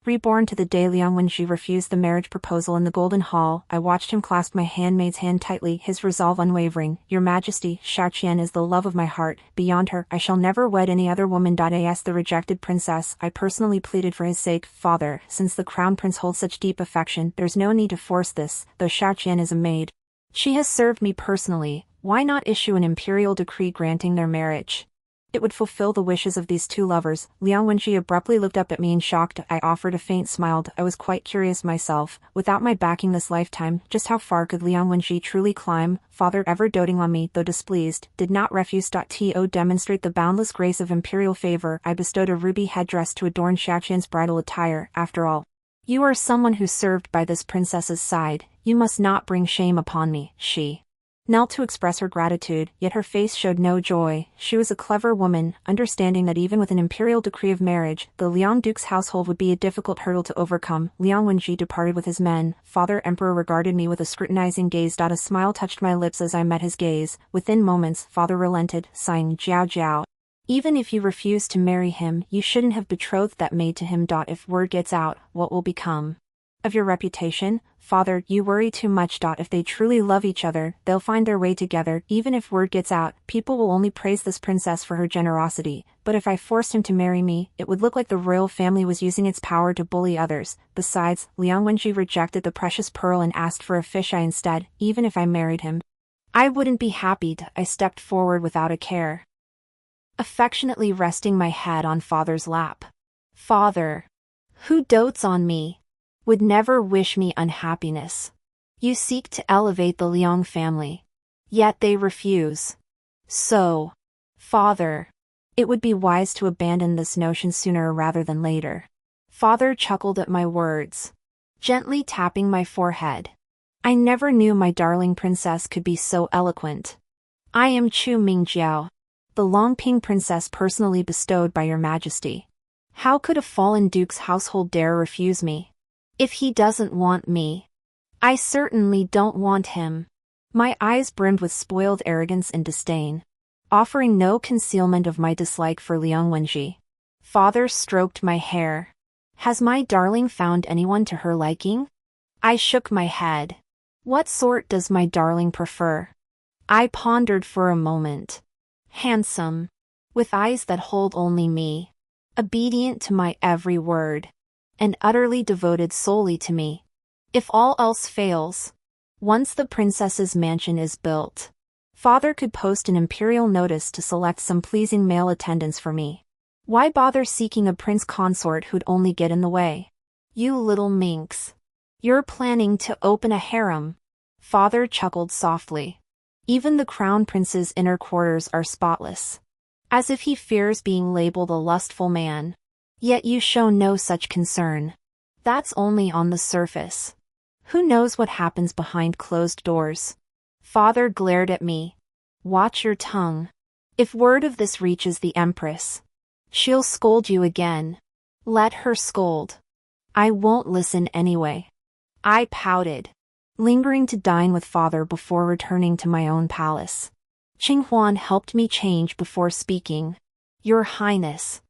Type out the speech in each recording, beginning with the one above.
Reborn to the day Liang Wenji refused the marriage proposal in the Golden Hall, I watched him clasp my handmaid's hand tightly, his resolve unwavering. Your Majesty, Xiaoqian is the love of my heart. Beyond her, I shall never wed any other woman. As the rejected princess, I personally pleaded for his sake. Father, since the crown prince holds such deep affection, there's no need to force this, though Xiaoqian is a maid. She has served me personally, why not issue an imperial decree granting their marriage? It would fulfill the wishes of these two lovers. Liang Wenji abruptly looked up at me in shock. I offered a faint smile. I was quite curious myself, without my backing this lifetime, just how far could Liang Wenji truly climb? Father, ever doting on me, though displeased, did not refuse to demonstrate the boundless grace of imperial favor. I bestowed a ruby headdress to adorn Xiaoqian's bridal attire. After all, you are someone who served by this princess's side. You must not bring shame upon me. She knelt to express her gratitude, yet her face showed no joy. She was a clever woman, understanding that even with an imperial decree of marriage, the Liang Duke's household would be a difficult hurdle to overcome. Liang Wenji departed with his men. Father Emperor regarded me with a scrutinizing gaze. A smile touched my lips as I met his gaze. Within moments, Father relented, sighing, Jiao Jiao. Even if you refuse to marry him, you shouldn't have betrothed that maid to him. If word gets out, what will become of your reputation? Father, you worry too much. If they truly love each other, they'll find their way together. Even if word gets out, people will only praise this princess for her generosity. But if I forced him to marry me, it would look like the royal family was using its power to bully others. Besides, Liang Wenji rejected the precious pearl and asked for a fisheye instead. Even if I married him, I wouldn't be happy. I stepped forward without a care, affectionately resting my head on Father's lap. Father, who dotes on me, would never wish me unhappiness. You seek to elevate the Liang family, yet they refuse. So, Father, it would be wise to abandon this notion sooner rather than later. Father chuckled at my words, gently tapping my forehead. I never knew my darling princess could be so eloquent. I am Chu Mingjiao, the Longping princess personally bestowed by your majesty. How could a fallen duke's household dare refuse me? If he doesn't want me, I certainly don't want him. My eyes brimmed with spoiled arrogance and disdain, offering no concealment of my dislike for Liang Wenji. Father stroked my hair. Has my darling found anyone to her liking? I shook my head. What sort does my darling prefer? I pondered for a moment. Handsome, with eyes that hold only me, obedient to my every word, and utterly devoted solely to me. If all else fails, once the princess's mansion is built, Father could post an imperial notice to select some pleasing male attendants for me. Why bother seeking a prince consort who'd only get in the way? You little minx. You're planning to open a harem. Father chuckled softly. Even the crown prince's inner quarters are spotless, as if he fears being labeled a lustful man. Yet you show no such concern. That's only on the surface. Who knows what happens behind closed doors? Father glared at me. Watch your tongue. If word of this reaches the Empress, she'll scold you again. Let her scold. I won't listen anyway. I pouted, lingering to dine with Father before returning to my own palace. Qing Huan helped me change before speaking. Your Highness,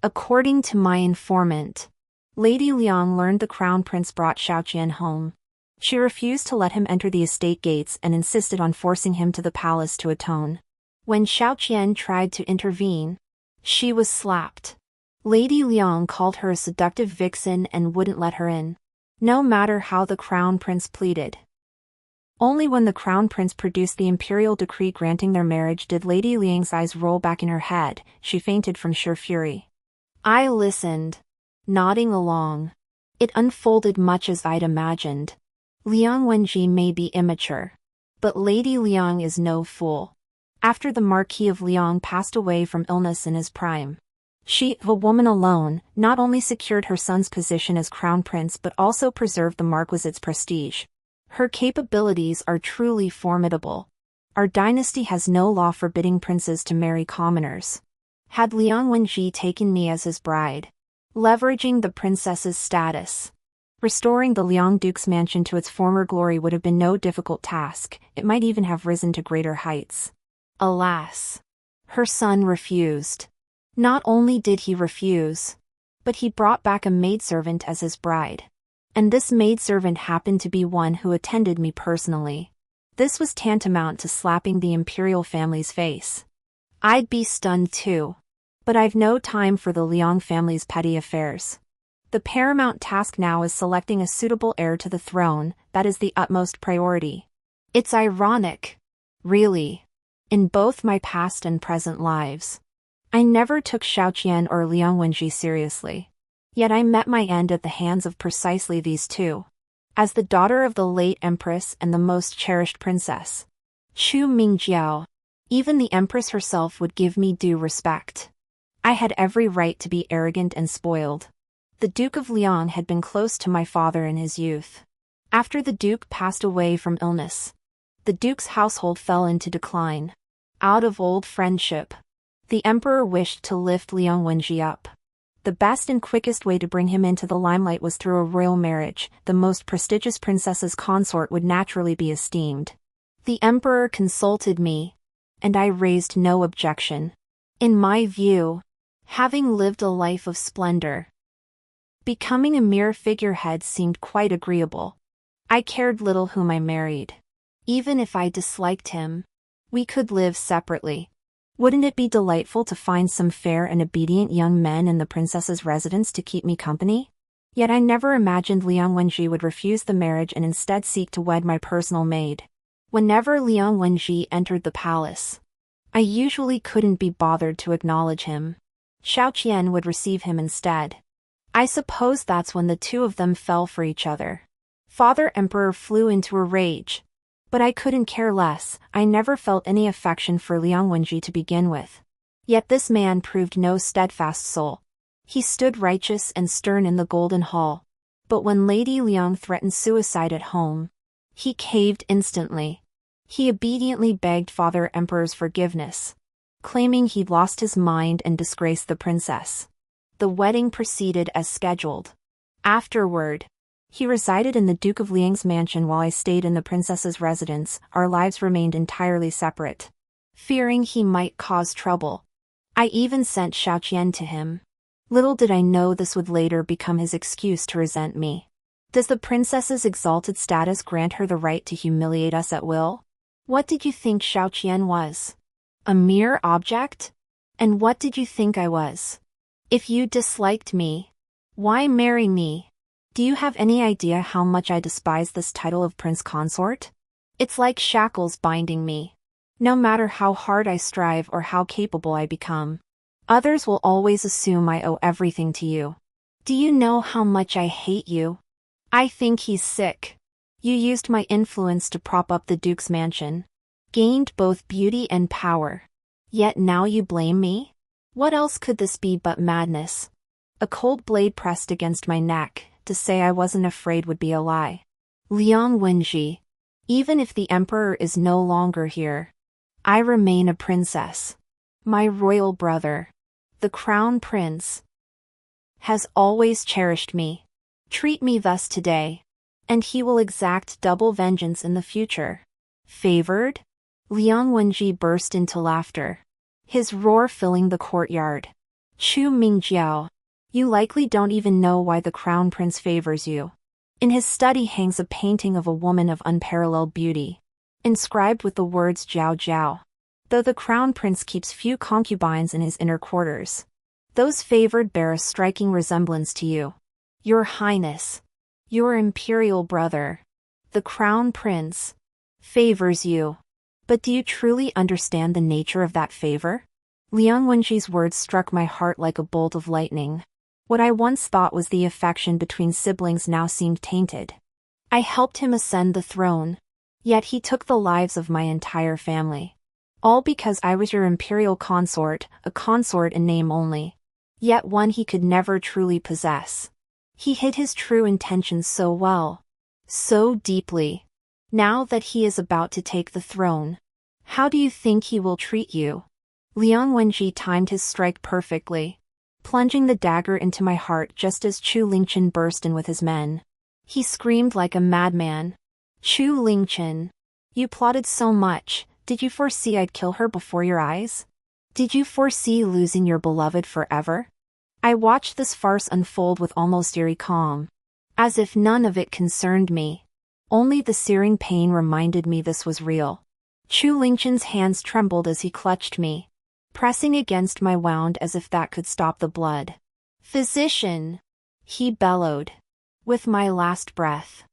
according to my informant, Lady Liang learned the crown prince brought Xiaoqian home. She refused to let him enter the estate gates and insisted on forcing him to the palace to atone. When Xiaoqian tried to intervene, she was slapped. Lady Liang called her a seductive vixen and wouldn't let her in, no matter how the crown prince pleaded. Only when the crown prince produced the imperial decree granting their marriage did Lady Liang's eyes roll back in her head. She fainted from sheer fury. I listened, nodding along. It unfolded much as I'd imagined. Liang Wenji may be immature, but Lady Liang is no fool. After the Marquis of Liang passed away from illness in his prime, she, a woman alone, not only secured her son's position as crown prince but also preserved the marquisate prestige. Her capabilities are truly formidable. Our dynasty has no law forbidding princes to marry commoners. Had Liang Wenji taken me as his bride, leveraging the princess's status, restoring the Liang Duke's mansion to its former glory would have been no difficult task. It might even have risen to greater heights. Alas, her son refused. Not only did he refuse, but he brought back a maidservant as his bride. And this maidservant happened to be one who attended me personally. This was tantamount to slapping the imperial family's face. I'd be stunned too. But I've no time for the Liang family's petty affairs. The paramount task now is selecting a suitable heir to the throne. That is the utmost priority. It's ironic. Really. In both my past and present lives, I never took Xiaoqian or Liang Wenji seriously. Yet I met my end at the hands of precisely these two. As the daughter of the late empress and the most cherished princess, Chu Mingjiao, even the empress herself would give me due respect. I had every right to be arrogant and spoiled. The Duke of Liang had been close to my father in his youth. After the Duke passed away from illness, the Duke's household fell into decline. Out of old friendship, the emperor wished to lift Liang Wenji up. The best and quickest way to bring him into the limelight was through a royal marriage. The most prestigious princess's consort would naturally be esteemed. The emperor consulted me, and I raised no objection. In my view, having lived a life of splendor, becoming a mere figurehead seemed quite agreeable. I cared little whom I married. Even if I disliked him, we could live separately. Wouldn't it be delightful to find some fair and obedient young men in the princess's residence to keep me company? Yet I never imagined Liang Wenji would refuse the marriage and instead seek to wed my personal maid. Whenever Liang Wenji entered the palace, I usually couldn't be bothered to acknowledge him. Xiaoqian would receive him instead. I suppose that's when the two of them fell for each other. Father Emperor flew into a rage. But I couldn't care less. I never felt any affection for Liang Wenji to begin with. Yet this man proved no steadfast soul. He stood righteous and stern in the Golden Hall. But when Lady Liang threatened suicide at home, he caved instantly. He obediently begged Father Emperor's forgiveness, claiming he'd lost his mind and disgraced the princess. The wedding proceeded as scheduled. Afterward, he resided in the Duke of Liang's mansion while I stayed in the princess's residence. Our lives remained entirely separate. Fearing he might cause trouble, I even sent Xiaoqian to him. Little did I know this would later become his excuse to resent me. Does the princess's exalted status grant her the right to humiliate us at will? What did you think Xiaoqian was? A mere object? And what did you think I was? If you disliked me, why marry me? Do you have any idea how much I despise this title of prince consort? It's like shackles binding me. No matter how hard I strive or how capable I become, others will always assume I owe everything to you. Do you know how much I hate you? I think he's sick. You used my influence to prop up the Duke's mansion, gained both beauty and power. Yet now you blame me? What else could this be but madness? A cold blade pressed against my neck. To say I wasn't afraid would be a lie. Liang Wenji, even if the emperor is no longer here, I remain a princess. My royal brother, the crown prince, has always cherished me. Treat me thus today, and he will exact double vengeance in the future. Favored? Liang Wenji burst into laughter, his roar filling the courtyard. Chu Mingjiao, you likely don't even know why the crown prince favors you. In his study hangs a painting of a woman of unparalleled beauty, inscribed with the words Jiao Jiao. Though the crown prince keeps few concubines in his inner quarters, those favored bear a striking resemblance to you. Your Highness, your imperial brother, the crown prince, favors you. But do you truly understand the nature of that favor? Liang Wenji's words struck my heart like a bolt of lightning. What I once thought was the affection between siblings now seemed tainted. I helped him ascend the throne, yet he took the lives of my entire family. All because I was your imperial consort, a consort in name only, yet one he could never truly possess. He hid his true intentions so well, so deeply. Now that he is about to take the throne, how do you think he will treat you? Liang Wenji timed his strike perfectly, plunging the dagger into my heart just as Chu Lingchen burst in with his men. He screamed like a madman. Chu Lingchen, you plotted so much. Did you foresee I'd kill her before your eyes? Did you foresee losing your beloved forever? I watched this farce unfold with almost eerie calm, as if none of it concerned me. Only the searing pain reminded me this was real. Chu Lingchen's hands trembled as he clutched me, pressing against my wound as if that could stop the blood. "Physician!" he bellowed. With my last breath,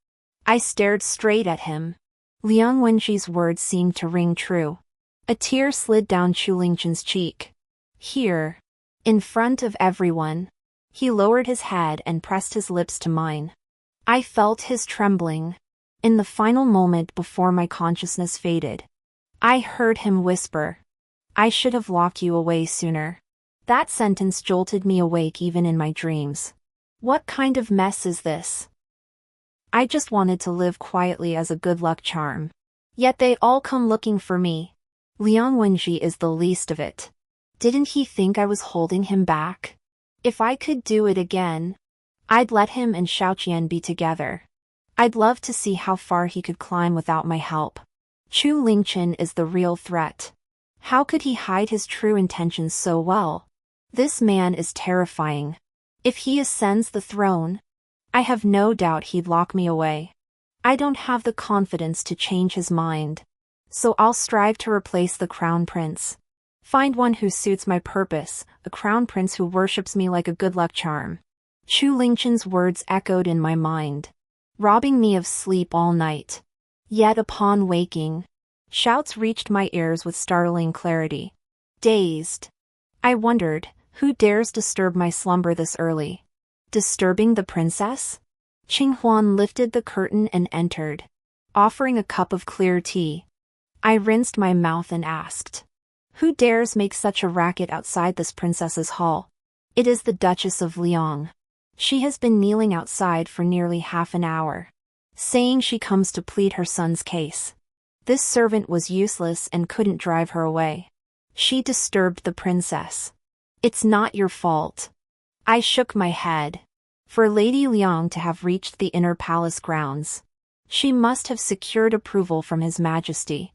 I stared straight at him. Liang Wenji's words seemed to ring true. A tear slid down Chu Lingchen's cheek. Here, in front of everyone, he lowered his head and pressed his lips to mine. I felt his trembling. In the final moment before my consciousness faded, I heard him whisper, "I should have locked you away sooner." That sentence jolted me awake even in my dreams. What kind of mess is this? I just wanted to live quietly as a good luck charm. Yet they all come looking for me. Liang Wenji is the least of it. Didn't he think I was holding him back? If I could do it again, I'd let him and Xiaoqian be together. I'd love to see how far he could climb without my help. Chu Lingchen is the real threat. How could he hide his true intentions so well? This man is terrifying. If he ascends the throne, I have no doubt he'd lock me away. I don't have the confidence to change his mind, so I'll strive to replace the crown prince. Find one who suits my purpose, a crown prince who worships me like a good luck charm. Chu Lingchen's words echoed in my mind, robbing me of sleep all night. Yet upon waking, shouts reached my ears with startling clarity. Dazed, I wondered, who dares disturb my slumber this early? Disturbing the princess? Qing Huan lifted the curtain and entered, offering a cup of clear tea. I rinsed my mouth and asked, "Who dares make such a racket outside this princess's hall?" "It is the Duchess of Liang. She has been kneeling outside for nearly half an hour, saying she comes to plead her son's case. This servant was useless and couldn't drive her away. She disturbed the princess. It's not your fault." I shook my head. For Lady Liang to have reached the inner palace grounds, she must have secured approval from His Majesty.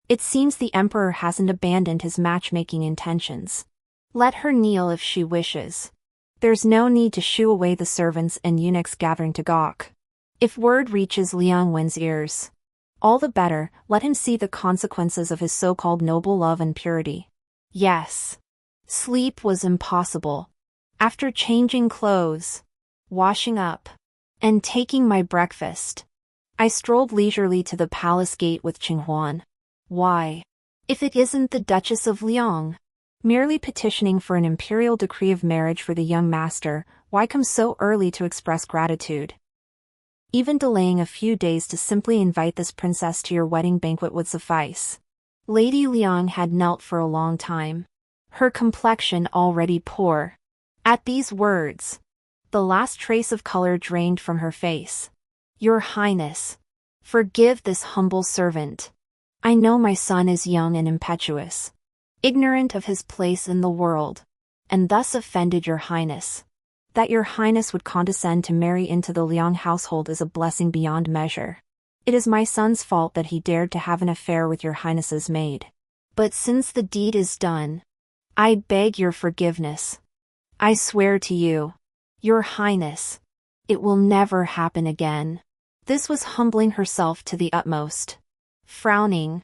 It seems the Emperor hasn't abandoned his matchmaking intentions. Let her kneel if she wishes. There's no need to shoo away the servants and eunuchs gathering to gawk. If word reaches Liang Wen's ears, all the better, let him see the consequences of his so-called noble love and purity. Yes. Sleep was impossible. After changing clothes, washing up, and taking my breakfast, I strolled leisurely to the palace gate with Qing Huan. Why? If it isn't the Duchess of Liang, merely petitioning for an imperial decree of marriage for the young master, why come so early to express gratitude? Even delaying a few days to simply invite this princess to your wedding banquet would suffice. Lady Liang had knelt for a long time, her complexion already poor. At these words, the last trace of color drained from her face. "Your Highness, forgive this humble servant. I know my son is young and impetuous, ignorant of his place in the world, and thus offended your Highness. That your Highness would condescend to marry into the Liang household is a blessing beyond measure. It is my son's fault that he dared to have an affair with your Highness's maid. But since the deed is done, I beg your forgiveness. I swear to you, your Highness, it will never happen again." This was humbling herself to the utmost. Frowning,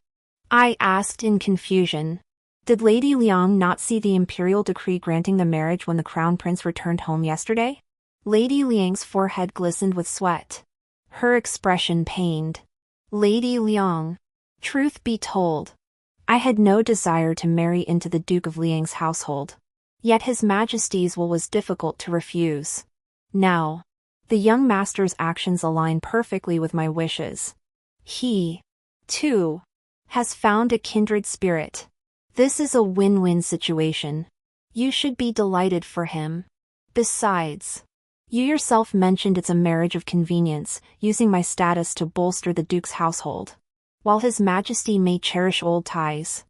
I asked in confusion, "Did Lady Liang not see the imperial decree granting the marriage when the crown prince returned home yesterday?" Lady Liang's forehead glistened with sweat. Her expression pained. "Lady Liang, truth be told, I had no desire to marry into the Duke of Liang's household. Yet His Majesty's will was difficult to refuse. Now, the young master's actions align perfectly with my wishes. He, too, has found a kindred spirit. This is a win-win situation. You should be delighted for him. Besides, you yourself mentioned it's a marriage of convenience, using my status to bolster the Duke's household. While His Majesty may cherish old ties,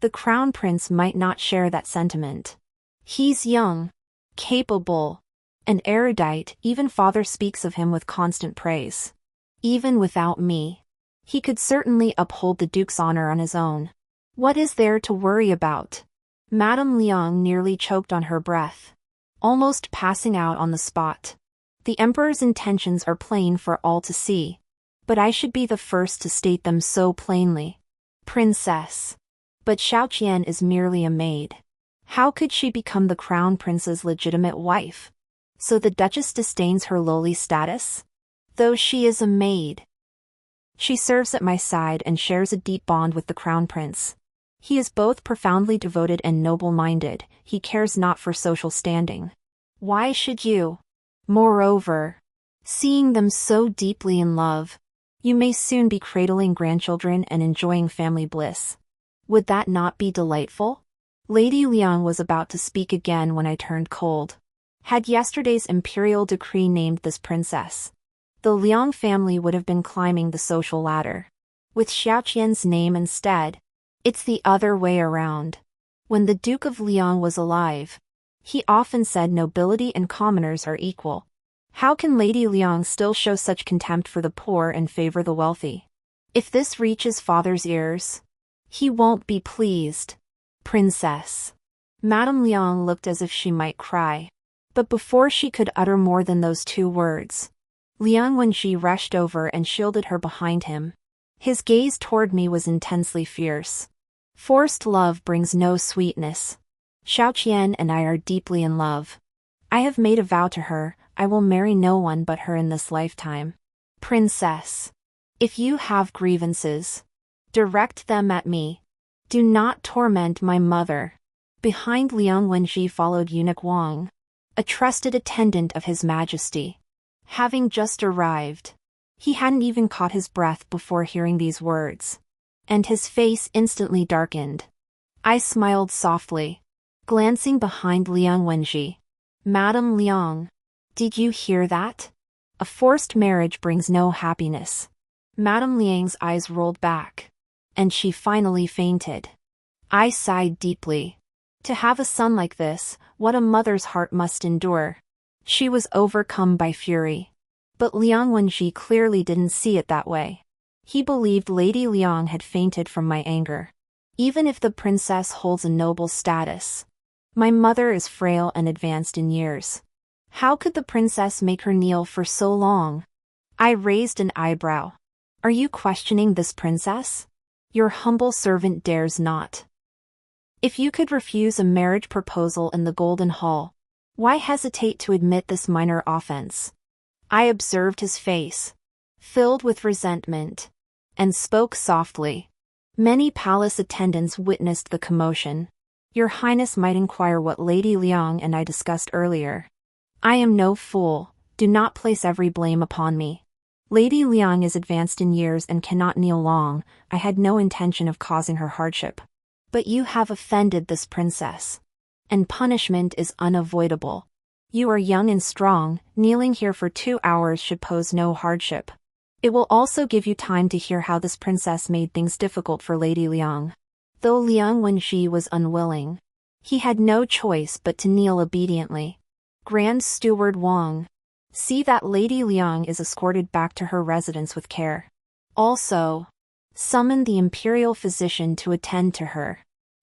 the Crown Prince might not share that sentiment. He's young, capable, and erudite. Even father speaks of him with constant praise. Even without me, he could certainly uphold the Duke's honor on his own. What is there to worry about?" Madame Liang nearly choked on her breath. almost passing out on the spot. The emperor's intentions are plain for all to see. But I should be the first to state them so plainly. Princess. But Xiaoqian is merely a maid. How could she become the crown prince's legitimate wife? So the duchess disdains her lowly status? Though she is a maid. She serves at my side and shares a deep bond with the crown prince. He is both profoundly devoted and noble-minded. He cares not for social standing. Why should you? Moreover, seeing them so deeply in love, you may soon be cradling grandchildren and enjoying family bliss. Would that not be delightful? Lady Liang was about to speak again when I turned cold. Had yesterday's imperial decree named this princess, the Liang family would have been climbing the social ladder. With Xiaoqian's name instead, it's the other way around. When the Duke of Liang was alive, he often said nobility and commoners are equal. How can Lady Liang still show such contempt for the poor and favor the wealthy? If this reaches father's ears, he won't be pleased. Princess. Madame Liang looked as if she might cry. But before she could utter more than those 2 words, Liang Wenji rushed over and shielded her behind him. His gaze toward me was intensely fierce. Forced love brings no sweetness. Xiaoqian and I are deeply in love. I have made a vow to her, I will marry no one but her in this lifetime. Princess. If you have grievances, direct them at me. Do not torment my mother. Behind Liang Wenji followed eunuch Wang, a trusted attendant of His Majesty. Having just arrived, he hadn't even caught his breath before hearing these words, and his face instantly darkened. I smiled softly, glancing behind Liang Wenji. Madame Liang, did you hear that? A forced marriage brings no happiness. Madame Liang's eyes rolled back, and she finally fainted. I sighed deeply. To have a son like this, what a mother's heart must endure. She was overcome by fury. But Liang Wenji clearly didn't see it that way. He believed Lady Liang had fainted from my anger. Even if the princess holds a noble status, my mother is frail and advanced in years. How could the princess make her kneel for so long? I raised an eyebrow. Are you questioning this princess? Your humble servant dares not. If you could refuse a marriage proposal in the Golden Hall, why hesitate to admit this minor offense? I observed his face, filled with resentment, and spoke softly. Many palace attendants witnessed the commotion. Your Highness might inquire what Lady Liang and I discussed earlier. I am no fool, do not place every blame upon me. Lady Liang is advanced in years and cannot kneel long. I had no intention of causing her hardship. But you have offended this princess, and punishment is unavoidable. You are young and strong, kneeling here for 2 hours should pose no hardship. It will also give you time to hear how this princess made things difficult for Lady Liang. Though Liang Wenji was unwilling, he had no choice but to kneel obediently. Grand Steward Wang, see that Lady Liang is escorted back to her residence with care. Also, summon the imperial physician to attend to her.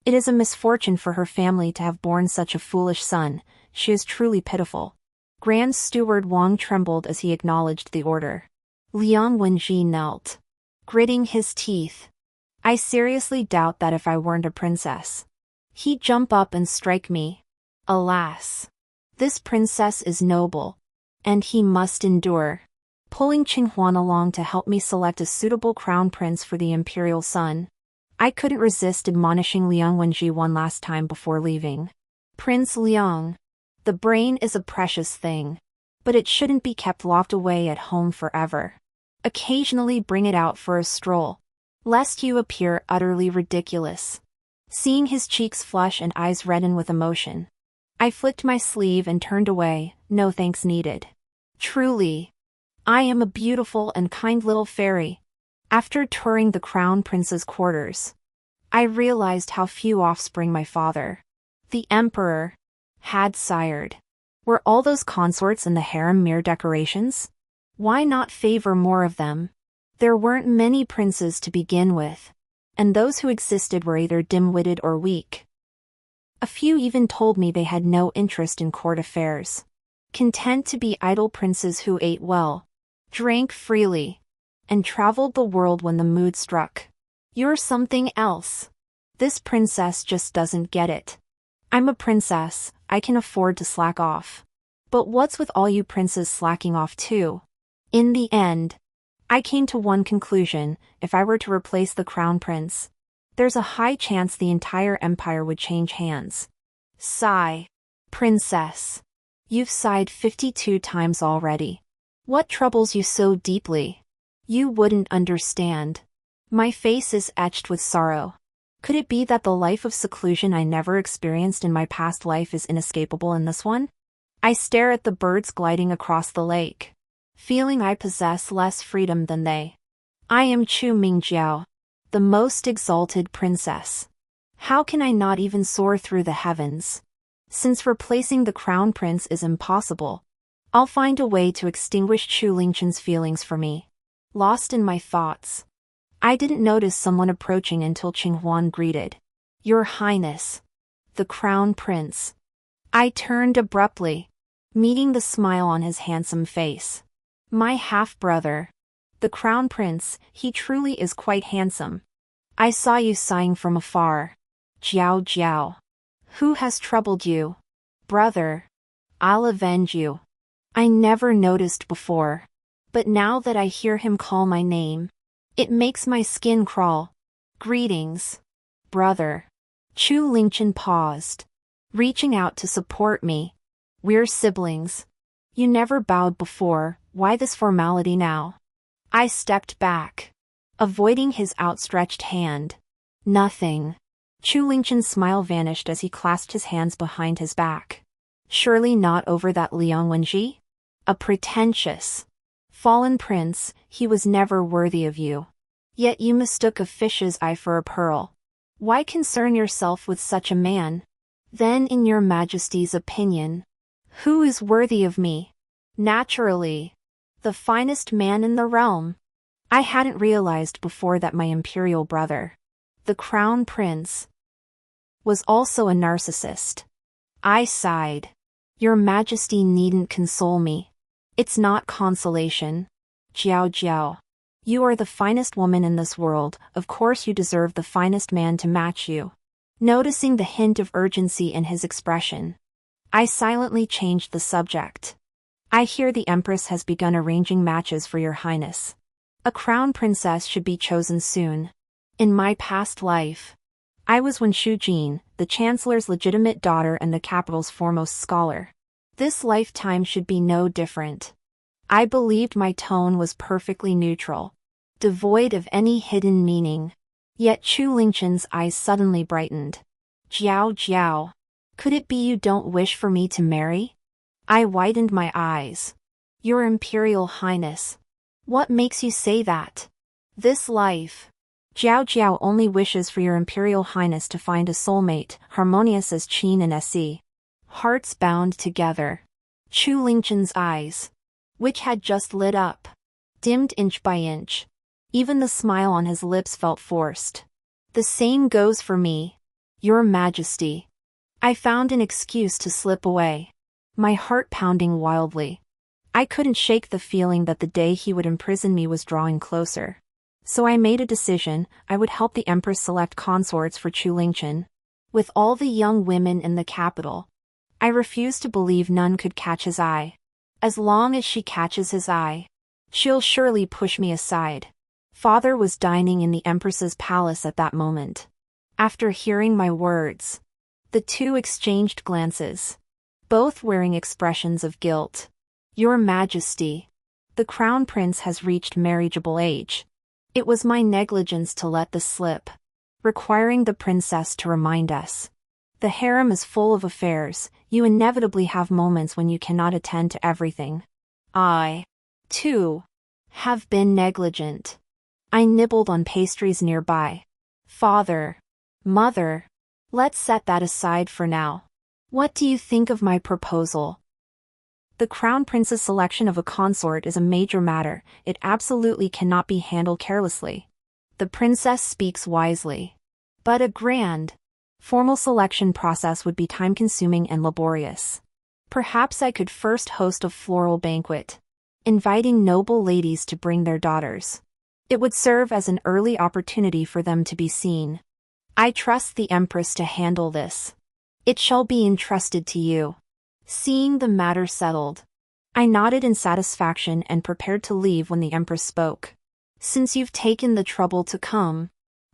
It is a misfortune for her family to have borne such a foolish son. She is truly pitiful. Grand Steward Wang trembled as he acknowledged the order. Liang Wenji knelt, gritting his teeth. I seriously doubt that if I weren't a princess, he'd jump up and strike me. Alas, this princess is noble, and he must endure. Pulling Qinghuan along to help me select a suitable crown prince for the imperial son, I couldn't resist admonishing Liang Wenji one last time before leaving. Prince Liang, the brain is a precious thing, but it shouldn't be kept locked away at home forever. Occasionally bring it out for a stroll, lest you appear utterly ridiculous. Seeing his cheeks flush and eyes redden with emotion, I flicked my sleeve and turned away. No thanks needed. Truly, I am a beautiful and kind little fairy. After touring the crown prince's quarters, I realized how few offspring my father, the emperor, had sired. Were all those consorts in the harem mere decorations? Why not favor more of them? There weren't many princes to begin with, and those who existed were either dim-witted or weak. A few even told me they had no interest in court affairs. Content to be idle princes who ate well, drank freely, and traveled the world when the mood struck. You're something else. This princess just doesn't get it. I'm a princess, I can afford to slack off. But what's with all you princes slacking off too? In the end, I came to one conclusion: if I were to replace the crown prince, there's a high chance the entire empire would change hands. Sigh. Princess. You've sighed 52 times already. What troubles you so deeply? You wouldn't understand. My face is etched with sorrow. Could it be that the life of seclusion I never experienced in my past life is inescapable in this one? I stare at the birds gliding across the lake, feeling I possess less freedom than they. I am Chu Mingjiao, the most exalted princess. How can I not even soar through the heavens? Since replacing the crown prince is impossible, I'll find a way to extinguish Chu Lingchen's feelings for me. Lost in my thoughts, I didn't notice someone approaching until Qing Huan greeted. Your Highness. The crown prince. I turned abruptly, meeting the smile on his handsome face. My half-brother. The crown prince, he truly is quite handsome. I saw you sighing from afar. Jiao Jiao. Who has troubled you? Brother. I'll avenge you. I never noticed before, but now that I hear him call my name, it makes my skin crawl. Greetings. Brother. Chu Lingchen paused, reaching out to support me. We're siblings. You never bowed before, why this formality now? I stepped back, avoiding his outstretched hand. Nothing. Chu Lingchen's smile vanished as he clasped his hands behind his back. Surely not over that Liang Wenji? A pretentious, fallen prince, he was never worthy of you. Yet you mistook a fish's eye for a pearl. Why concern yourself with such a man? Then in your majesty's opinion, who is worthy of me? Naturally, the finest man in the realm. I hadn't realized before that my imperial brother, the crown prince, was also a narcissist. I sighed. Your majesty needn't console me. It's not consolation. Jiao Jiao. You are the finest woman in this world, of course you deserve the finest man to match you. Noticing the hint of urgency in his expression, I silently changed the subject. I hear the Empress has begun arranging matches for your highness. A crown princess should be chosen soon. In my past life, I was Wen Shujin, the chancellor's legitimate daughter and the capital's foremost scholar. This lifetime should be no different. I believed my tone was perfectly neutral, devoid of any hidden meaning. Yet Chu Lingchen's eyes suddenly brightened. Jiao Jiao. Could it be you don't wish for me to marry? I widened my eyes. Your Imperial Highness. What makes you say that? This life. Jiao Jiao only wishes for your Imperial Highness to find a soulmate, harmonious as Qin and Se. Hearts bound together. Chu Lingchen's eyes, which had just lit up, dimmed inch by inch. Even the smile on his lips felt forced. The same goes for me, Your Majesty. I found an excuse to slip away, my heart pounding wildly. I couldn't shake the feeling that the day he would imprison me was drawing closer. So I made a decision: I would help the Empress select consorts for Chu Lingchen. With all the young women in the capital, I refused to believe none could catch his eye. As long as she catches his eye, she'll surely push me aside. Father was dining in the Empress's palace at that moment. After hearing my words, the two exchanged glances, both wearing expressions of guilt. Your Majesty, the Crown Prince has reached marriageable age. It was my negligence to let this slip, requiring the princess to remind us. The harem is full of affairs, you inevitably have moments when you cannot attend to everything. I, too, have been negligent. I nibbled on pastries nearby. Father, Mother, let's set that aside for now. What do you think of my proposal? The Crown Prince's selection of a consort is a major matter. It absolutely cannot be handled carelessly. The princess speaks wisely. But a grand, Formal selection process would be time-consuming and laborious. Perhaps I could first host a floral banquet, inviting noble ladies to bring their daughters. It would serve as an early opportunity for them to be seen. I trust the Empress to handle this. It shall be entrusted to you. Seeing the matter settled, I nodded in satisfaction and prepared to leave when the Empress spoke. Since you've taken the trouble to come,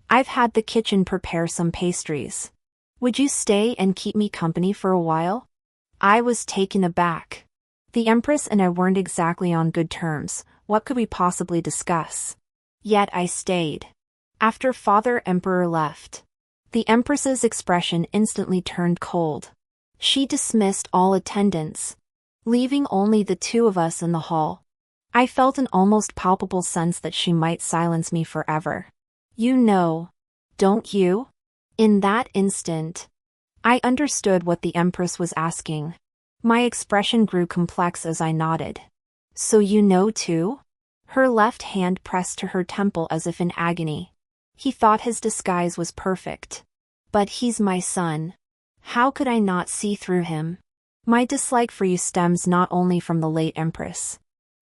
I've had the kitchen prepare some pastries. Would you stay and keep me company for a while? I was taken aback. The Empress and I weren't exactly on good terms. What could we possibly discuss? Yet I stayed. After Father Emperor left, the Empress's expression instantly turned cold. She dismissed all attendants, leaving only the two of us in the hall. I felt an almost palpable sense that she might silence me forever. You know, don't you? In that instant, I understood what the Empress was asking. My expression grew complex as I nodded. So you know too? Her left hand pressed to her temple as if in agony. He thought his disguise was perfect. But he's my son. How could I not see through him? My dislike for you stems not only from the late Empress,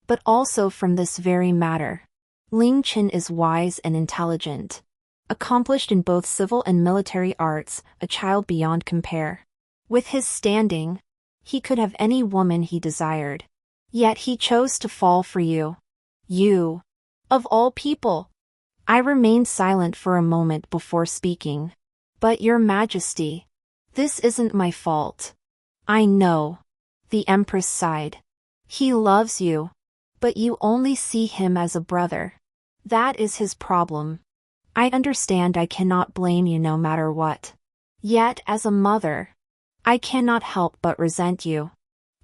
but also from this very matter. Ling Qin is wise and intelligent, accomplished in both civil and military arts, a child beyond compare. With his standing, he could have any woman he desired. Yet he chose to fall for you. You. Of all people. I remained silent for a moment before speaking. But Your Majesty, this isn't my fault. I know. The Empress sighed. He loves you. But you only see him as a brother. That is his problem. I understand I cannot blame you no matter what. Yet as a mother, I cannot help but resent you.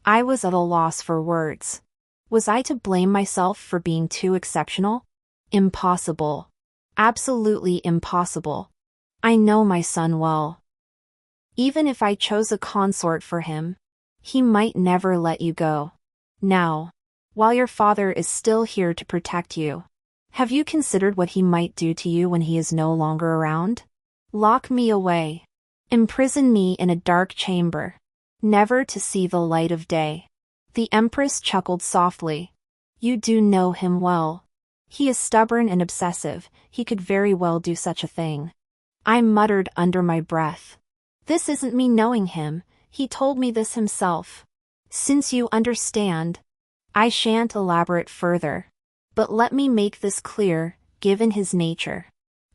I was at a loss for words. Was I to blame myself for being too exceptional? Impossible. Absolutely impossible. I know my son well. Even if I chose a consort for him, he might never let you go. Now, while your father is still here to protect you, have you considered what he might do to you when he is no longer around? Lock me away. Imprison me in a dark chamber, never to see the light of day. The Empress chuckled softly. You do know him well. He is stubborn and obsessive. He could very well do such a thing. I muttered under my breath. This isn't me knowing him. He told me this himself. Since you understand, I shan't elaborate further. But let me make this clear, given his nature.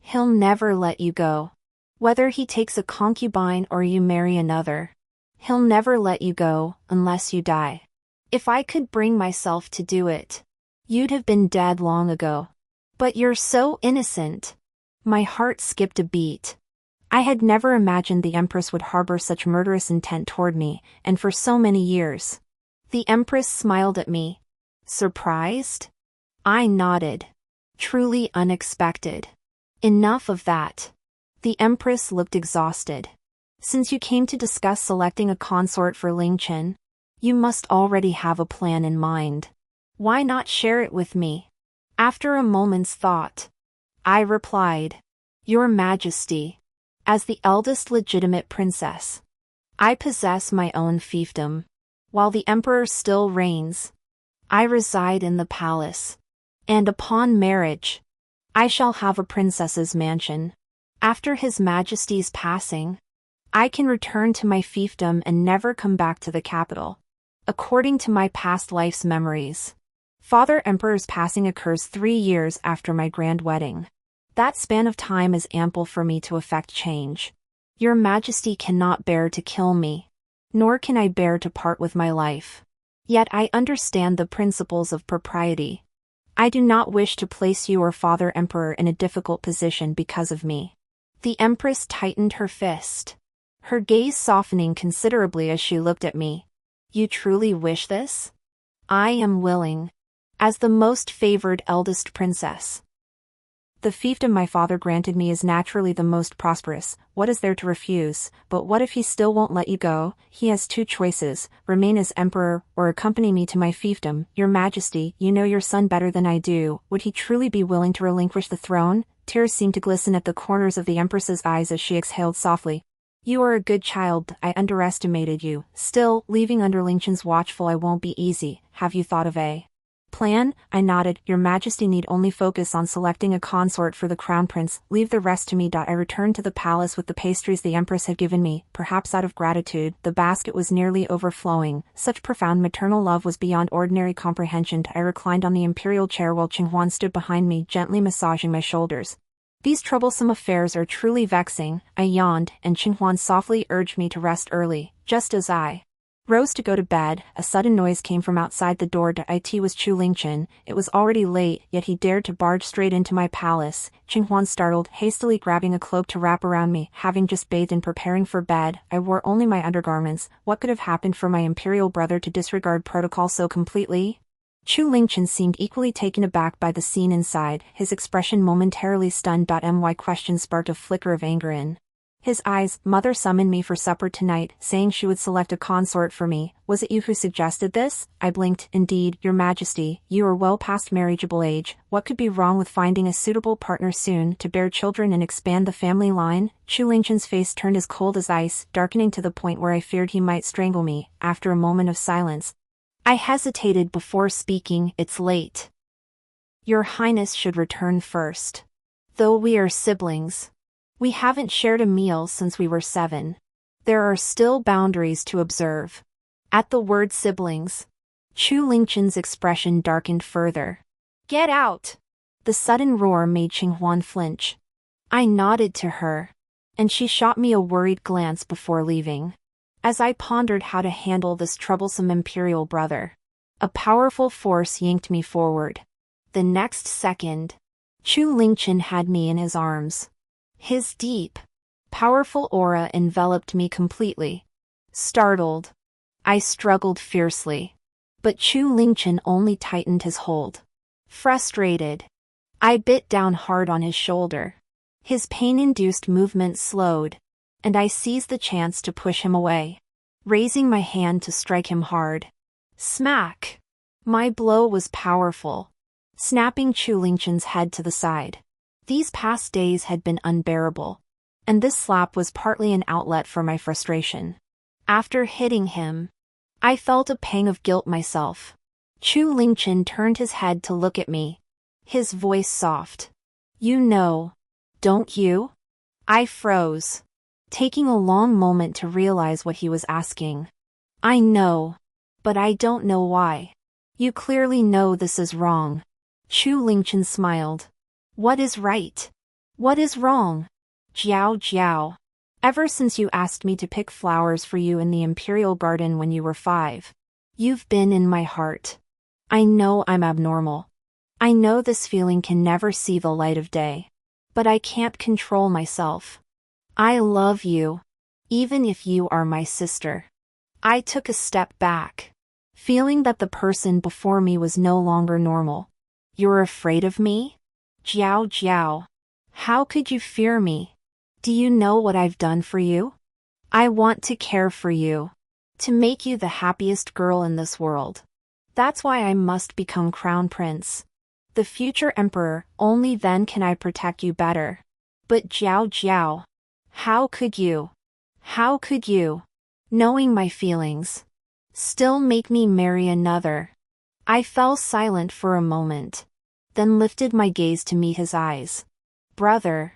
He'll never let you go. Whether he takes a concubine or you marry another, he'll never let you go, unless you die. If I could bring myself to do it, you'd have been dead long ago. But you're so innocent. My heart skipped a beat. I had never imagined the Empress would harbor such murderous intent toward me, and for so many years. The Empress smiled at me. Surprised? I nodded. Truly unexpected. Enough of that. The Empress looked exhausted. Since you came to discuss selecting a consort for Ling Qin, you must already have a plan in mind. Why not share it with me? After a moment's thought, I replied, Your Majesty, as the eldest legitimate princess, I possess my own fiefdom. While the Emperor still reigns, I reside in the palace. And upon marriage, I shall have a princess's mansion. After His Majesty's passing, I can return to my fiefdom and never come back to the capital. According to my past life's memories, Father Emperor's passing occurs 3 years after my grand wedding. That span of time is ample for me to effect change. Your Majesty cannot bear to kill me, nor can I bear to part with my life. Yet I understand the principles of propriety. I do not wish to place you or Father Emperor in a difficult position because of me. The Empress tightened her fist, her gaze softening considerably as she looked at me. You truly wish this? I am willing. As the most favored eldest princess. The fiefdom my father granted me is naturally the most prosperous. What is there to refuse? But what if he still won't let you go? He has 2 choices, remain as emperor, or accompany me to my fiefdom. Your Majesty, you know your son better than I do. Would he truly be willing to relinquish the throne? Tears seemed to glisten at the corners of the Empress's eyes as she exhaled softly. You are a good child, I underestimated you. Still, leaving under Lingchen's watchful eye won't be easy. Have you thought of a plan? I nodded. Your Majesty need only focus on selecting a consort for the crown prince. Leave the rest to me. I returned to the palace with the pastries the empress had given me, perhaps out of gratitude. The basket was nearly overflowing. Such profound maternal love was beyond ordinary comprehension. I reclined on the imperial chair while Qinghuan stood behind me, gently massaging my shoulders. These troublesome affairs are truly vexing, I yawned, and Qinghuan softly urged me to rest early. Just as I rose to go to bed, a sudden noise came from outside the door. It was Chu Lingchen. It was already late, yet he dared to barge straight into my palace. Qinghuan startled, hastily grabbing a cloak to wrap around me. Having just bathed and preparing for bed, I wore only my undergarments. What could have happened for my imperial brother to disregard protocol so completely? Chu Lingchen seemed equally taken aback by the scene inside, his expression momentarily stunned. My question sparked a flicker of anger in his eyes. Mother summoned me for supper tonight, saying she would select a consort for me. Was it you who suggested this? I blinked. Indeed, Your Majesty, you are well past marriageable age. What could be wrong with finding a suitable partner soon to bear children and expand the family line? Chu Lingchen's face turned as cold as ice, darkening to the point where I feared he might strangle me. After a moment of silence, I hesitated before speaking. It's late. Your Highness should return first. Though we are siblings, we haven't shared a meal since we were 7. There are still boundaries to observe. At the word siblings, Chu Lingchen's expression darkened further. Get out! The sudden roar made Qinghuan flinch. I nodded to her, and she shot me a worried glance before leaving. As I pondered how to handle this troublesome imperial brother, a powerful force yanked me forward. The next second, Chu Lingchen had me in his arms. His deep, powerful aura enveloped me completely. Startled, I struggled fiercely, but Chu Lingchen only tightened his hold. Frustrated, I bit down hard on his shoulder. His pain-induced movement slowed, and I seized the chance to push him away, raising my hand to strike him hard. Smack! My blow was powerful, snapping Chu Lingchen's head to the side. These past days had been unbearable, and this slap was partly an outlet for my frustration. After hitting him, I felt a pang of guilt myself. Chu Lingchen turned his head to look at me, his voice soft. You know, don't you? I froze, taking a long moment to realize what he was asking. I know, but I don't know why. You clearly know this is wrong. Chu Lingchen smiled. What is right? What is wrong? Jiao Jiao. Ever since you asked me to pick flowers for you in the imperial garden when you were 5, you've been in my heart. I know I'm abnormal. I know this feeling can never see the light of day. But I can't control myself. I love you, even if you are my sister. I took a step back, feeling that the person before me was no longer normal. You're afraid of me? Jiao Jiao. How could you fear me? Do you know what I've done for you? I want to care for you, to make you the happiest girl in this world. That's why I must become crown prince, the future emperor. Only then can I protect you better. But Jiao Jiao, how could you, knowing my feelings, still make me marry another? I fell silent for a moment, then lifted my gaze to meet his eyes. Brother,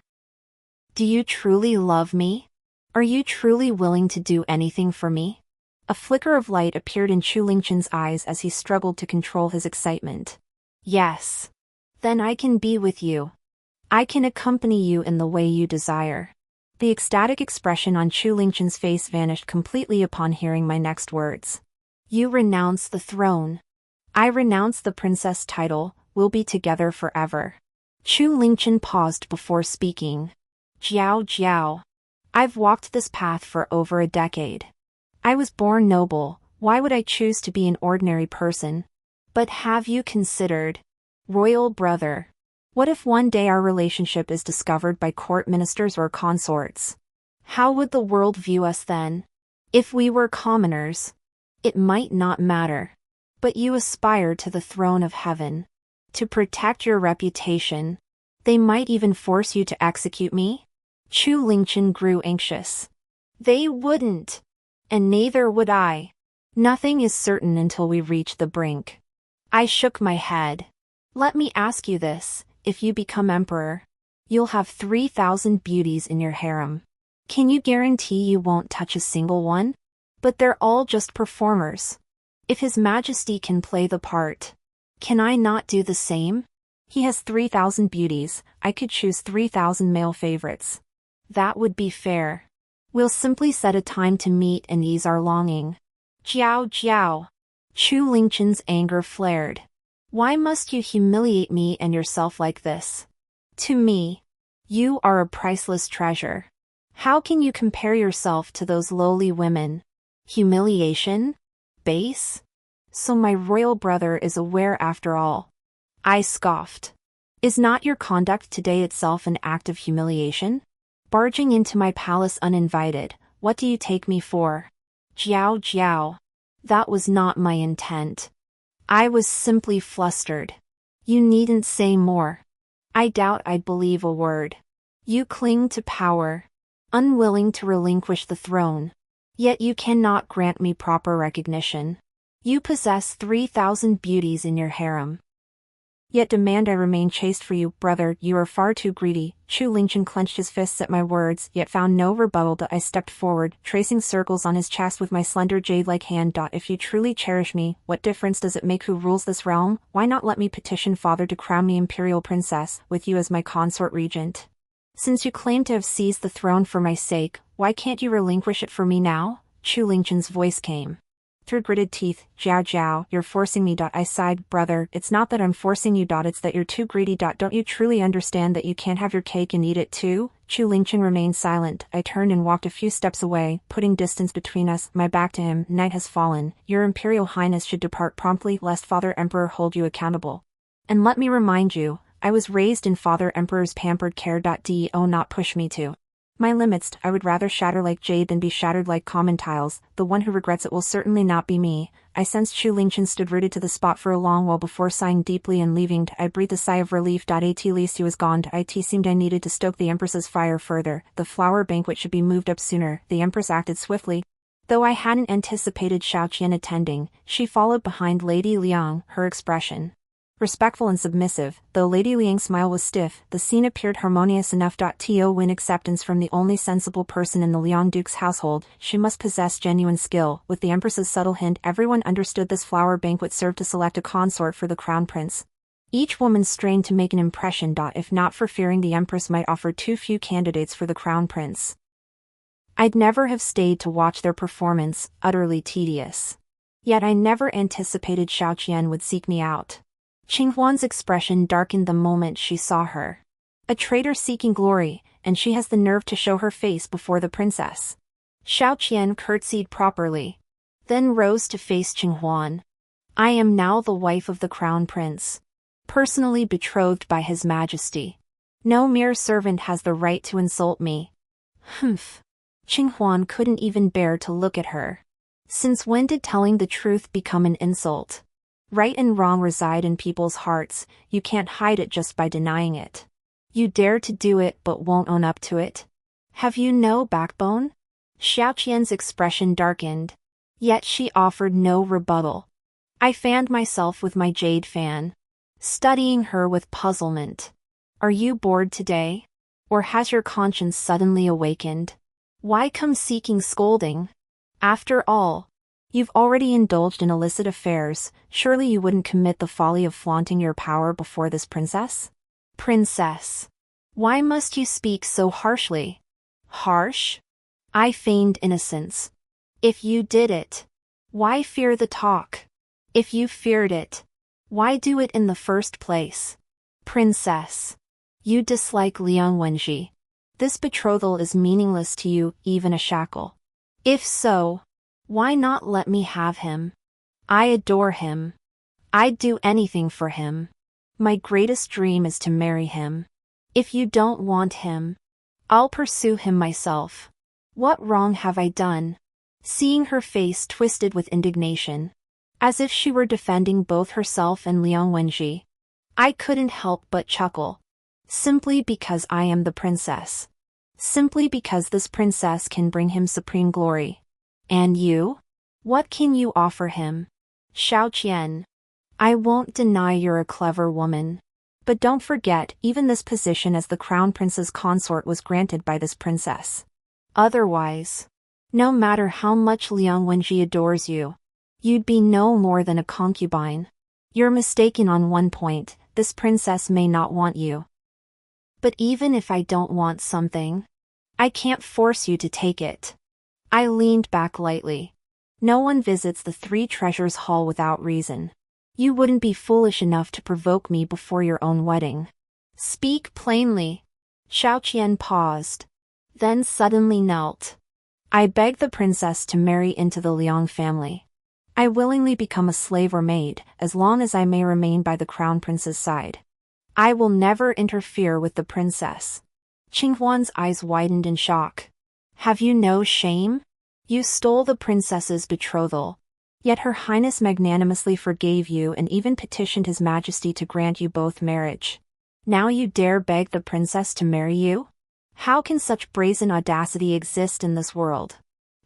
do you truly love me? Are you truly willing to do anything for me? A flicker of light appeared in Chu Lingchen's eyes as he struggled to control his excitement. Yes. Then I can be with you. I can accompany you in the way you desire. The ecstatic expression on Chu Lingchen's face vanished completely upon hearing my next words. You renounce the throne. I renounce the princess title. We'll be together forever. Chu Lingchen paused before speaking. Jiao Jiao. I've walked this path for over a decade. I was born noble. Why would I choose to be an ordinary person? But have you considered, royal brother, what if one day our relationship is discovered by court ministers or consorts? How would the world view us then? If we were commoners, it might not matter. But you aspire to the throne of heaven. To protect your reputation, they might even force you to execute me? Chu Lingchen grew anxious. They wouldn't. And neither would I. Nothing is certain until we reach the brink. I shook my head. Let me ask you this, if you become emperor, you'll have 3,000 beauties in your harem. Can you guarantee you won't touch a single one? But they're all just performers. If His Majesty can play the part, can I not do the same? He has 3,000 beauties, I could choose 3,000 male favorites. That would be fair. We'll simply set a time to meet and ease our longing. Jiao Jiao. Chu Lingchen's anger flared. Why must you humiliate me and yourself like this? To me, you are a priceless treasure. How can you compare yourself to those lowly women? Humiliation? Base? So my royal brother is aware after all. I scoffed. Is not your conduct today itself an act of humiliation? Barging into my palace uninvited, what do you take me for? Jiao Jiao. That was not my intent. I was simply flustered. You needn't say more. I doubt I'd believe a word. You cling to power, unwilling to relinquish the throne. Yet you cannot grant me proper recognition. You possess 3,000 beauties in your harem. Yet demand I remain chaste for you, brother, you are far too greedy. Chu Lingchen clenched his fists at my words, yet found no rebuttal. I stepped forward, tracing circles on his chest with my slender jade-like hand. If you truly cherish me, what difference does it make who rules this realm? Why not let me petition father to crown me imperial princess, with you as my consort regent? Since you claim to have seized the throne for my sake, why can't you relinquish it for me now? Chu Lingchen's voice came through gritted teeth. Jiao Jiao, you're forcing me. I sighed, brother, it's not that I'm forcing you. It's that you're too greedy. Don't you truly understand that you can't have your cake and eat it too? Chu Lingchen remained silent. I turned and walked a few steps away, putting distance between us, my back to him. Night has fallen. Your Imperial Highness should depart promptly, lest Father Emperor hold you accountable. And let me remind you, I was raised in Father Emperor's pampered care. Do not push me to my limits. I would rather shatter like jade than be shattered like common tiles. The one who regrets it will certainly not be me. I sensed Chu Lingchen stood rooted to the spot for a long while before sighing deeply and leaving. I breathed a sigh of relief. At least he was gone. It seemed I needed to stoke the Empress's fire further. The flower banquet should be moved up sooner. The Empress acted swiftly. Though I hadn't anticipated Xiaoqian attending, she followed behind Lady Liang, her expression respectful and submissive. Though Lady Liang's smile was stiff, the scene appeared harmonious enough. To win acceptance from the only sensible person in the Liang Duke's household, she must possess genuine skill. With the Empress's subtle hint, everyone understood this flower banquet served to select a consort for the crown prince. Each woman strained to make an impression. If not for fearing the Empress might offer too few candidates for the crown prince, I'd never have stayed to watch their performance, utterly tedious. Yet I never anticipated Xiaoqian would seek me out. Qinghuan's expression darkened the moment she saw her. A traitor seeking glory, and she has the nerve to show her face before the princess. Xiaoqian curtsied properly, then rose to face Qinghuan. I am now the wife of the crown prince, personally betrothed by His Majesty. No mere servant has the right to insult me. Humph. Qinghuan couldn't even bear to look at her. Since when did telling the truth become an insult? Right and wrong reside in people's hearts, you can't hide it just by denying it. You dare to do it but won't own up to it? Have you no backbone? Xiaoqian's expression darkened. Yet she offered no rebuttal. I fanned myself with my jade fan, studying her with puzzlement. Are you bored today? Or has your conscience suddenly awakened? Why come seeking scolding? After all, you've already indulged in illicit affairs. Surely you wouldn't commit the folly of flaunting your power before this princess? Princess. Why must you speak so harshly? Harsh? I feigned innocence. If you did it, why fear the talk? If you feared it, why do it in the first place? Princess. You dislike Liang Wenji. This betrothal is meaningless to you, even a shackle. If so, why not let me have him? I adore him. I'd do anything for him. My greatest dream is to marry him. If you don't want him, I'll pursue him myself. What wrong have I done? Seeing her face twisted with indignation, as if she were defending both herself and Liang Wenji, I couldn't help but chuckle. Simply because I am the princess. Simply because this princess can bring him supreme glory. And you? What can you offer him? Xiao Qian. I won't deny you're a clever woman. But don't forget, even this position as the crown prince's consort was granted by this princess. Otherwise, no matter how much Liang Wenji adores you, you'd be no more than a concubine. You're mistaken on one point, this princess may not want you. But even if I don't want something, I can't force you to take it. I leaned back lightly. No one visits the Three Treasures Hall without reason. You wouldn't be foolish enough to provoke me before your own wedding. Speak plainly. Xiao Qian paused, then suddenly knelt. I beg the princess to marry into the Liang family. I willingly become a slave or maid, as long as I may remain by the crown prince's side. I will never interfere with the princess. Qinghuan's eyes widened in shock. Have you no shame? You stole the princess's betrothal. Yet Her Highness magnanimously forgave you and even petitioned His Majesty to grant you both marriage. Now you dare beg the princess to marry you? How can such brazen audacity exist in this world?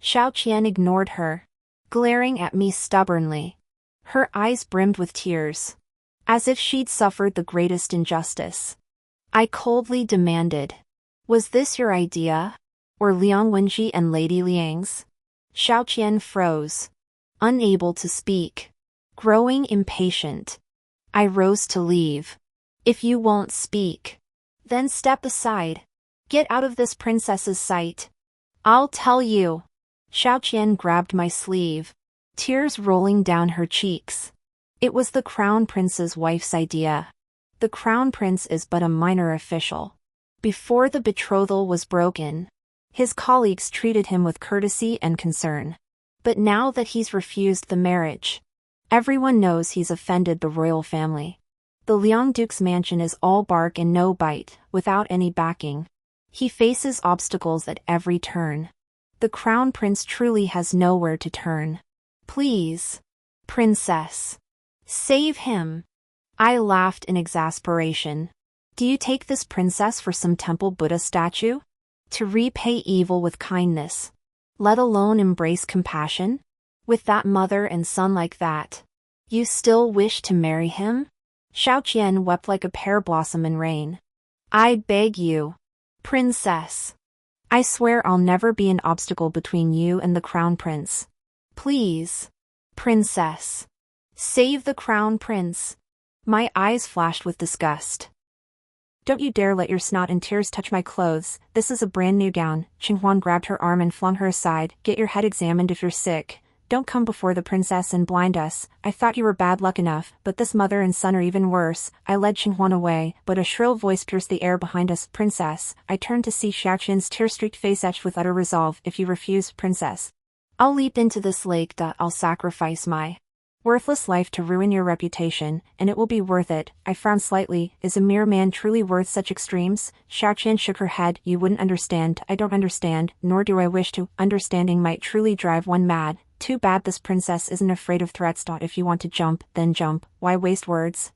Xiao Qian ignored her, glaring at me stubbornly. Her eyes brimmed with tears, as if she'd suffered the greatest injustice. I coldly demanded, was this your idea? Or Liang Wenji and Lady Liang's? Xiao Qian froze, unable to speak. Growing impatient, I rose to leave. If you won't speak, then step aside. Get out of this princess's sight. I'll tell you. Xiao Qian grabbed my sleeve, tears rolling down her cheeks. It was the crown prince's wife's idea. The crown prince is but a minor official. Before the betrothal was broken, his colleagues treated him with courtesy and concern. But now that he's refused the marriage, everyone knows he's offended the royal family. The Liang Duke's mansion is all bark and no bite, without any backing. He faces obstacles at every turn. The crown prince truly has nowhere to turn. Please, princess, save him. I laughed in exasperation. Do you take this princess for some temple Buddha statue? To repay evil with kindness, let alone embrace compassion? With that mother and son like that, you still wish to marry him? Xiao Qian wept like a pear blossom in rain. I beg you, princess. I swear I'll never be an obstacle between you and the crown prince. Please, princess, save the crown prince. My eyes flashed with disgust. Don't you dare let your snot and tears touch my clothes. This is a brand new gown. Qinghuan grabbed her arm and flung her aside. Get your head examined if you're sick. Don't come before the princess and blind us. I thought you were bad luck enough, but this mother and son are even worse. I led Qinghuan away, but a shrill voice pierced the air behind us. Princess. I turned to see Xiao Qian's tear-streaked face etched with utter resolve. If you refuse, princess, I'll leap into this lake. I'll sacrifice my worthless life to ruin your reputation, and it will be worth it. I frowned slightly. Is a mere man truly worth such extremes? Xiao Qian shook her head. You wouldn't understand. I don't understand, nor do I wish to. Understanding might truly drive one mad. Too bad this princess isn't afraid of threats. If you want to jump, then jump. Why waste words?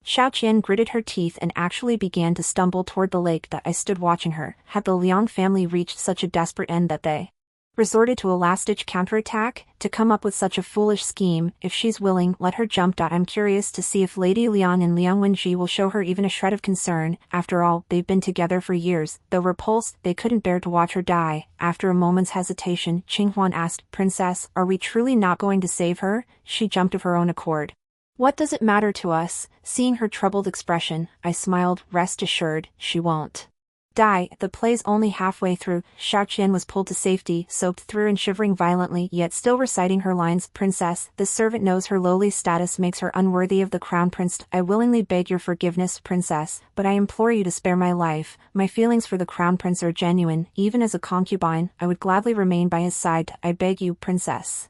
Xiao Qian gritted her teeth and actually began to stumble toward the lake. I stood watching her. Had the Liang family reached such a desperate end that they resorted to a last-ditch counterattack? To come up with such a foolish scheme? If she's willing, let her jump. I'm curious to see if Lady Liang and Liang Wenji will show her even a shred of concern. After all, they've been together for years. Though repulsed, they couldn't bear to watch her die. After a moment's hesitation, Qinghuan asked, Princess, are we truly not going to save her? She jumped of her own accord. What does it matter to us? Seeing her troubled expression, I smiled. Rest assured, she won't die. The play's only halfway through. Xiao Qian was pulled to safety, soaked through and shivering violently, yet still reciting her lines. Princess, this servant knows her lowly status makes her unworthy of the crown prince. I willingly beg your forgiveness, princess, but I implore you to spare my life. My feelings for the crown prince are genuine. Even as a concubine, I would gladly remain by his side. I beg you, princess.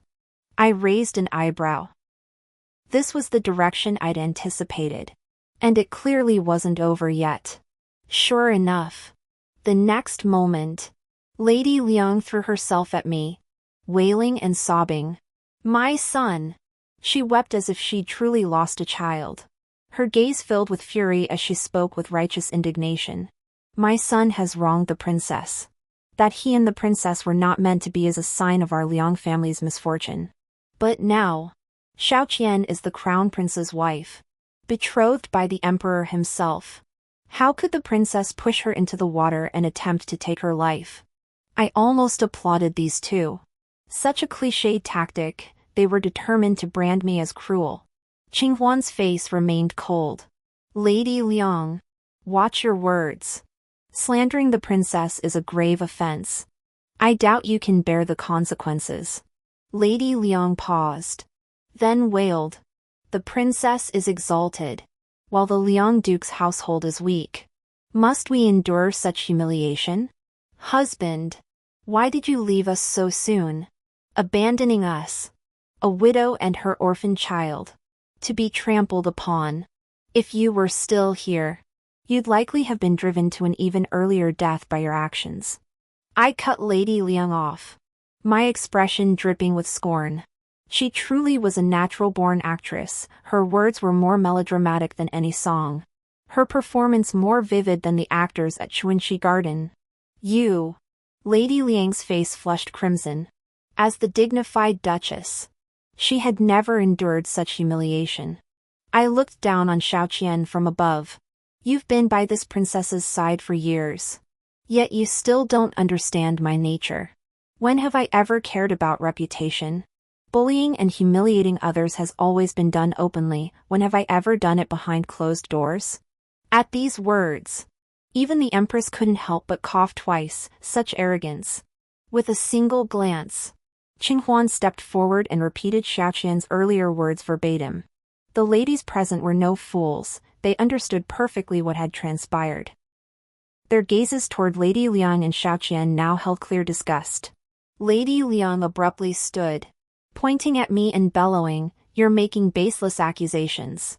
I raised an eyebrow. This was the direction I'd anticipated. And it clearly wasn't over yet. Sure enough, the next moment, Lady Liang threw herself at me, wailing and sobbing. My son! She wept as if she'd truly lost a child. Her gaze filled with fury as she spoke with righteous indignation. My son has wronged the princess. that he and the princess were not meant to be as a sign of our Liang family's misfortune. But now, Xiao Qian is the crown prince's wife, betrothed by the emperor himself. How could the princess push her into the water and attempt to take her life? I almost applauded these two. Such a cliched tactic, they were determined to brand me as cruel. Qinghuan's face remained cold. Lady Liang, watch your words. Slandering the princess is a grave offense. I doubt you can bear the consequences. Lady Liang paused, then wailed. The princess is exalted, while the Liang duke's household is weak. Must we endure such humiliation? Husband, why did you leave us so soon, abandoning us, a widow and her orphan child, to be trampled upon? If you were still here, you'd likely have been driven to an even earlier death by your actions. I cut Lady Liang off, my expression dripping with scorn. She truly was a natural-born actress. Her words were more melodramatic than any song. Her performance more vivid than the actors at Chuanxi Garden. You. Lady Liang's face flushed crimson. As the dignified duchess, she had never endured such humiliation. I looked down on Xiao Qian from above. You've been by this princess's side for years. Yet you still don't understand my nature. When have I ever cared about reputation? Bullying and humiliating others has always been done openly. When have I ever done it behind closed doors? At these words, even the empress couldn't help but cough twice. Such arrogance. With a single glance, Qinghuan stepped forward and repeated Xiao Qian's earlier words verbatim. The ladies present were no fools. They understood perfectly what had transpired. Their gazes toward Lady Liang and Xiao Qian now held clear disgust. Lady Liang abruptly stood, pointing at me and bellowing, "You're making baseless accusations."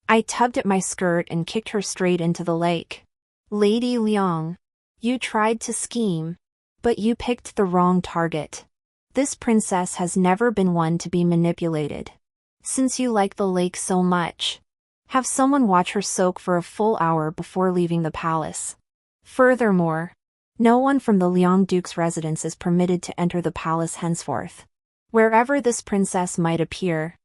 I tugged at my skirt and kicked her straight into the lake. Lady Liang, you tried to scheme, but you picked the wrong target. This princess has never been one to be manipulated. Since you like the lake so much, have someone watch her soak for a full hour before leaving the palace. Furthermore, no one from the Liang Duke's residence is permitted to enter the palace henceforth. Wherever this princess might appear,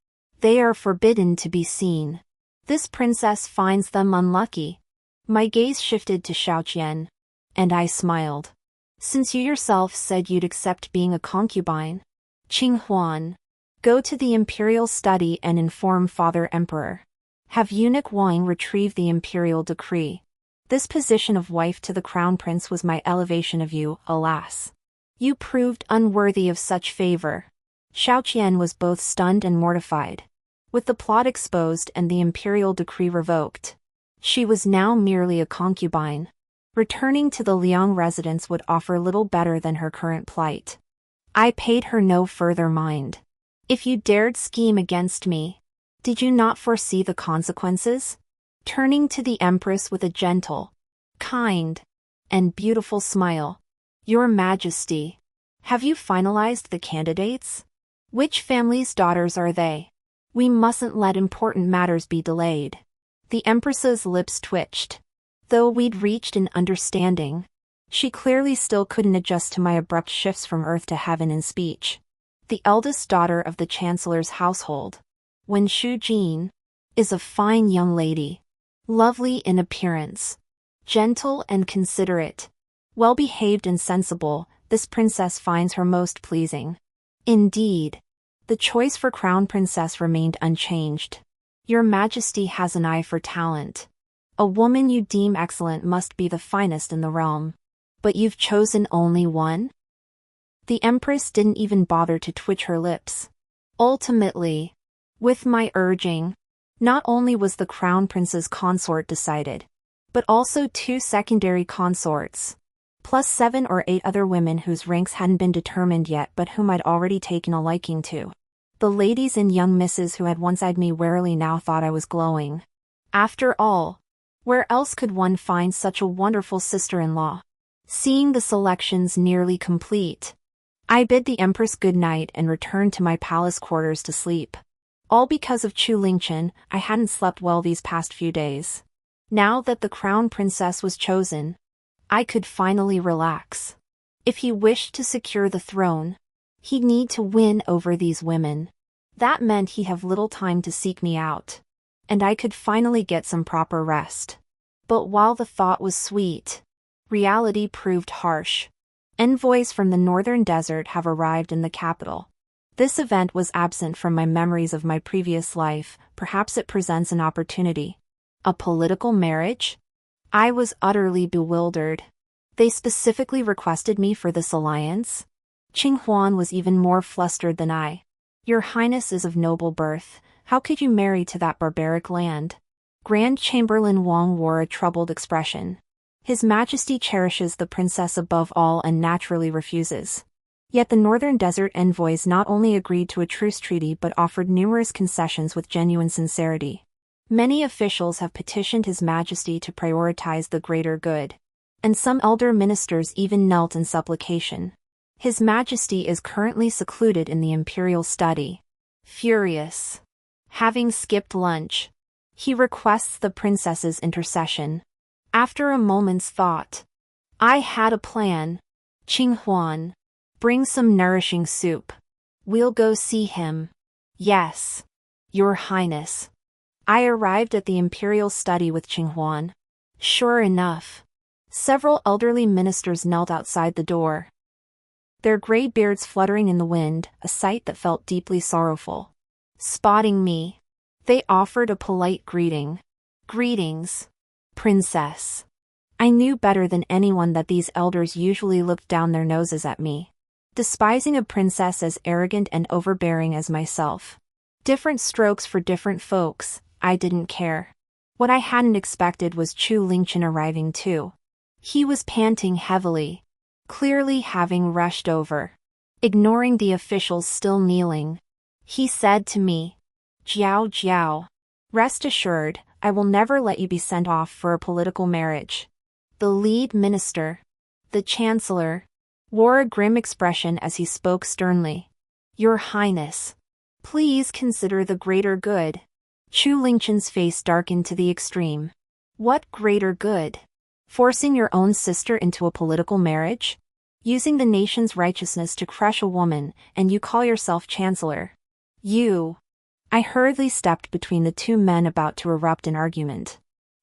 they are forbidden to be seen. This princess finds them unlucky. My gaze shifted to Xiao Qian, and I smiled. Since you yourself said you'd accept being a concubine, Qinghuan, go to the imperial study and inform Father Emperor. Have eunuch Wang retrieve the imperial decree. This position of wife to the crown prince was my elevation of you, alas. You proved unworthy of such favor. Xiao Qian was both stunned and mortified. With the plot exposed and the imperial decree revoked, she was now merely a concubine. Returning to the Liang residence would offer little better than her current plight. I paid her no further mind. If you dared scheme against me, did you not foresee the consequences? Turning to the empress with a gentle, kind, and beautiful smile. Your Majesty, have you finalized the candidates? Which family's daughters are they? We mustn't let important matters be delayed. The empress's lips twitched. Though we'd reached an understanding, she clearly still couldn't adjust to my abrupt shifts from earth to heaven in speech. The eldest daughter of the chancellor's household, Wen Shujin, is a fine young lady. Lovely in appearance, gentle and considerate, well-behaved and sensible, this princess finds her most pleasing. Indeed, the choice for crown princess remained unchanged. Your Majesty has an eye for talent. A woman you deem excellent must be the finest in the realm. But you've chosen only one? The empress didn't even bother to twitch her lips. Ultimately, with my urging, not only was the crown prince's consort decided, but also 2 secondary consorts, plus 7 or 8 other women whose ranks hadn't been determined yet but whom I'd already taken a liking to. The ladies and young misses who had once eyed me warily now thought I was glowing. After all, where else could one find such a wonderful sister-in-law? Seeing the selections nearly complete, I bid the empress good night and returned to my palace quarters to sleep. All because of Chu Lingchen, I hadn't slept well these past few days. Now that the crown princess was chosen, I could finally relax. If he wished to secure the throne, he'd need to win over these women. That meant he'd have little time to seek me out, and I could finally get some proper rest. But while the thought was sweet, reality proved harsh. Envoys from the northern desert have arrived in the capital. This event was absent from my memories of my previous life. Perhaps it presents an opportunity. A political marriage? I was utterly bewildered. They specifically requested me for this alliance? Qing Huan was even more flustered than I. Your Highness is of noble birth. How could you marry to that barbaric land? Grand Chamberlain Wang wore a troubled expression. His Majesty cherishes the princess above all and naturally refuses. Yet the northern desert envoys not only agreed to a truce treaty but offered numerous concessions with genuine sincerity. Many officials have petitioned His Majesty to prioritize the greater good, and some elder ministers even knelt in supplication. His Majesty is currently secluded in the imperial study. Furious, having skipped lunch, he requests the princess's intercession. After a moment's thought, I had a plan. Qing Huan, bring some nourishing soup. We'll go see him. Yes, Your Highness. I arrived at the imperial study with Qing Huan. Sure enough, several elderly ministers knelt outside the door, their gray beards fluttering in the wind, a sight that felt deeply sorrowful. Spotting me, they offered a polite greeting. Greetings, Princess. I knew better than anyone that these elders usually looked down their noses at me, despising a princess as arrogant and overbearing as myself. Different strokes for different folks, I didn't care. What I hadn't expected was Chu Lingchen arriving too. He was panting heavily, clearly having rushed over. Ignoring the officials still kneeling, he said to me, Jiao Jiao, rest assured, I will never let you be sent off for a political marriage. The lead minister, the chancellor, wore a grim expression as he spoke sternly. Your Highness, please consider the greater good. Chu Lingchen's face darkened to the extreme. What greater good? Forcing your own sister into a political marriage? Using the nation's righteousness to crush a woman, and you call yourself chancellor? You. I hurriedly stepped between the two men about to erupt in argument.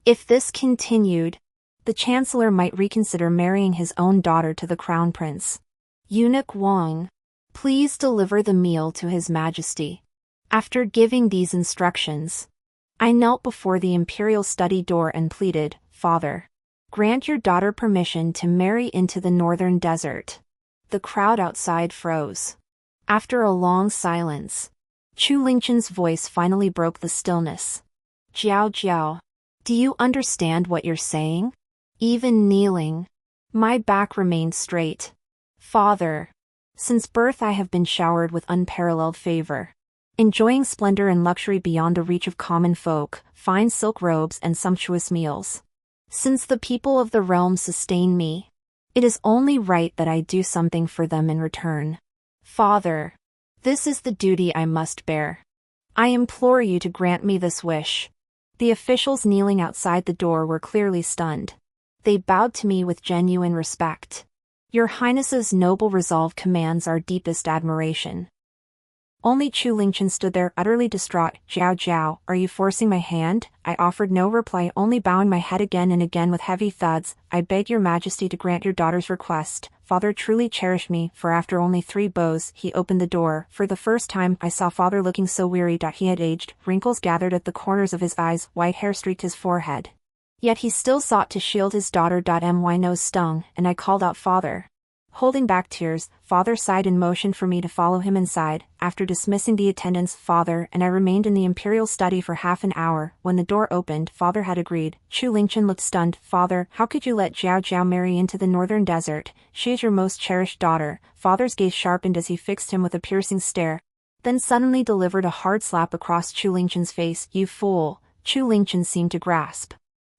If this continued, the chancellor might reconsider marrying his own daughter to the crown prince. Eunuch Wang, please deliver the meal to His Majesty. After giving these instructions, I knelt before the imperial study door and pleaded, Father, grant your daughter permission to marry into the northern desert. The crowd outside froze. After a long silence, Chu Lingchen's voice finally broke the stillness. Jiao Jiao, do you understand what you're saying? Even kneeling, my back remained straight. Father, since birth I have been showered with unparalleled favor, enjoying splendor and luxury beyond the reach of common folk, fine silk robes and sumptuous meals. Since the people of the realm sustain me, it is only right that I do something for them in return. Father, this is the duty I must bear. I implore you to grant me this wish. The officials kneeling outside the door were clearly stunned. They bowed to me with genuine respect. Your Highness's noble resolve commands our deepest admiration. Only Chu Lingchen stood there utterly distraught. Jiao Jiao, are you forcing my hand? I offered no reply, only bowing my head again and again with heavy thuds. I beg your Majesty to grant your daughter's request. Father truly cherished me, for after only 3 bows, he opened the door. For the first time, I saw Father looking so weary that he had aged. Wrinkles gathered at the corners of his eyes, white hair streaked his forehead. Yet he still sought to shield his daughter. My nose stung, and I called out, Father. Holding back tears, Father sighed and motioned for me to follow him inside. After dismissing the attendants, Father and I remained in the imperial study for half an hour. When the door opened, Father had agreed. Chu Lingchen looked stunned. Father, how could you let Jiao Jiao marry into the northern desert? She is your most cherished daughter. Father's gaze sharpened as he fixed him with a piercing stare, then suddenly delivered a hard slap across Chu Lingchen's face. You fool! Chu Lingchen seemed to grasp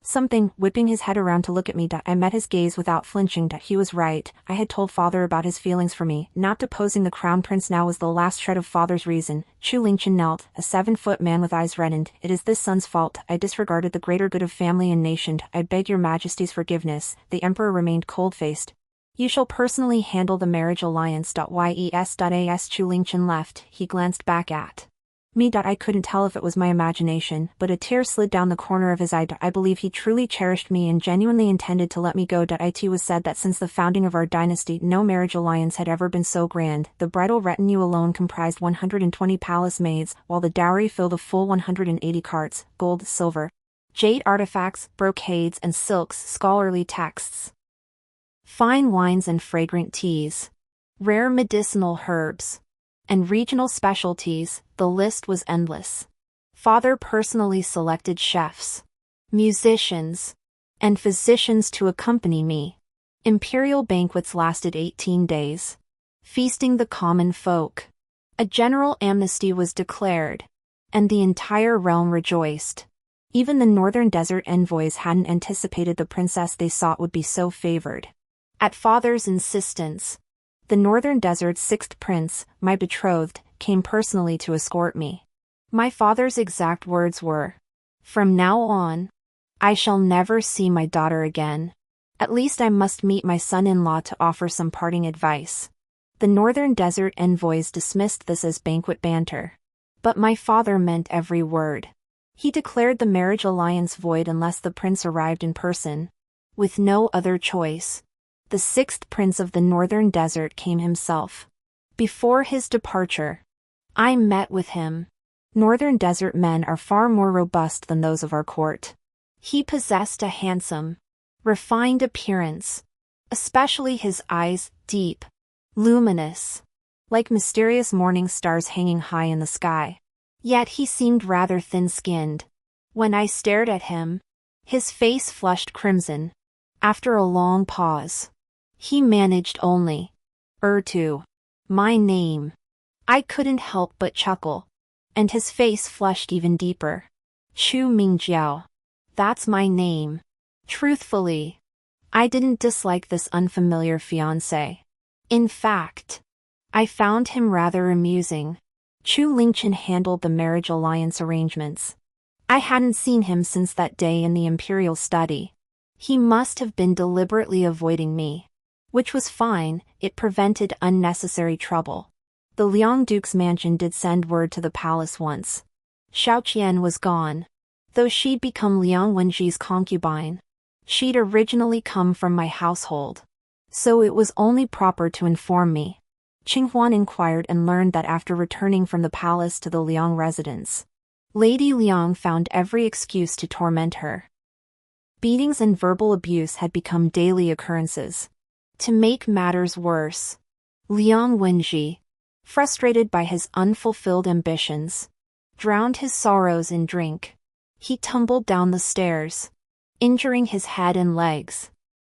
something, whipping his head around to look at me. I met his gaze without flinching. He was right. I had told Father about his feelings for me. Not deposing the crown prince now was the last shred of Father's reason. Chu Lingchen knelt, a 7-foot man with eyes reddened. It is this son's fault. I disregarded the greater good of family and nation. I beg your Majesty's forgiveness. The emperor remained cold-faced. You shall personally handle the marriage alliance. Yes.as Chu Lingchen left, he glanced back at me. I couldn't tell if it was my imagination, but a tear slid down the corner of his eye. I believe he truly cherished me and genuinely intended to let me go. It was said that since the founding of our dynasty no marriage alliance had ever been so grand. The bridal retinue alone comprised 120 palace maids, while the dowry filled a full 180 carts, gold, silver, jade artifacts, brocades and silks, scholarly texts, fine wines and fragrant teas, rare medicinal herbs, and regional specialties. The list was endless. Father personally selected chefs, musicians, and physicians to accompany me. Imperial banquets lasted 18 days, feasting the common folk. A general amnesty was declared, and the entire realm rejoiced. Even the northern desert envoys hadn't anticipated the princess they sought would be so favored. At father's insistence, the northern desert's sixth prince, my betrothed, came personally to escort me. My father's exact words were, "From now on, I shall never see my daughter again. At least I must meet my son-in-law to offer some parting advice." The northern desert envoys dismissed this as banquet banter. But my father meant every word. He declared the marriage alliance void unless the prince arrived in person. With no other choice, the sixth prince of the northern desert came himself. Before his departure, I met with him. Northern desert men are far more robust than those of our court. He possessed a handsome, refined appearance, especially his eyes, deep, luminous, like mysterious morning stars hanging high in the sky. Yet he seemed rather thin-skinned. When I stared at him, his face flushed crimson. After a long pause, he managed only, to my name. I couldn't help but chuckle, and his face flushed even deeper. Chu Mingjiao. That's my name. Truthfully, I didn't dislike this unfamiliar fiancé. In fact, I found him rather amusing. Chu Lingchen handled the marriage alliance arrangements. I hadn't seen him since that day in the imperial study. He must have been deliberately avoiding me. Which was fine, it prevented unnecessary trouble. The Liang Duke's mansion did send word to the palace once. Xiaoqian was gone. Though she'd become Liang Wenji's concubine, she'd originally come from my household. So it was only proper to inform me. Qinghuan inquired and learned that after returning from the palace to the Liang residence, Lady Liang found every excuse to torment her. Beatings and verbal abuse had become daily occurrences. To make matters worse, Liang Wenji, frustrated by his unfulfilled ambitions, drowned his sorrows in drink. He tumbled down the stairs, injuring his head and legs.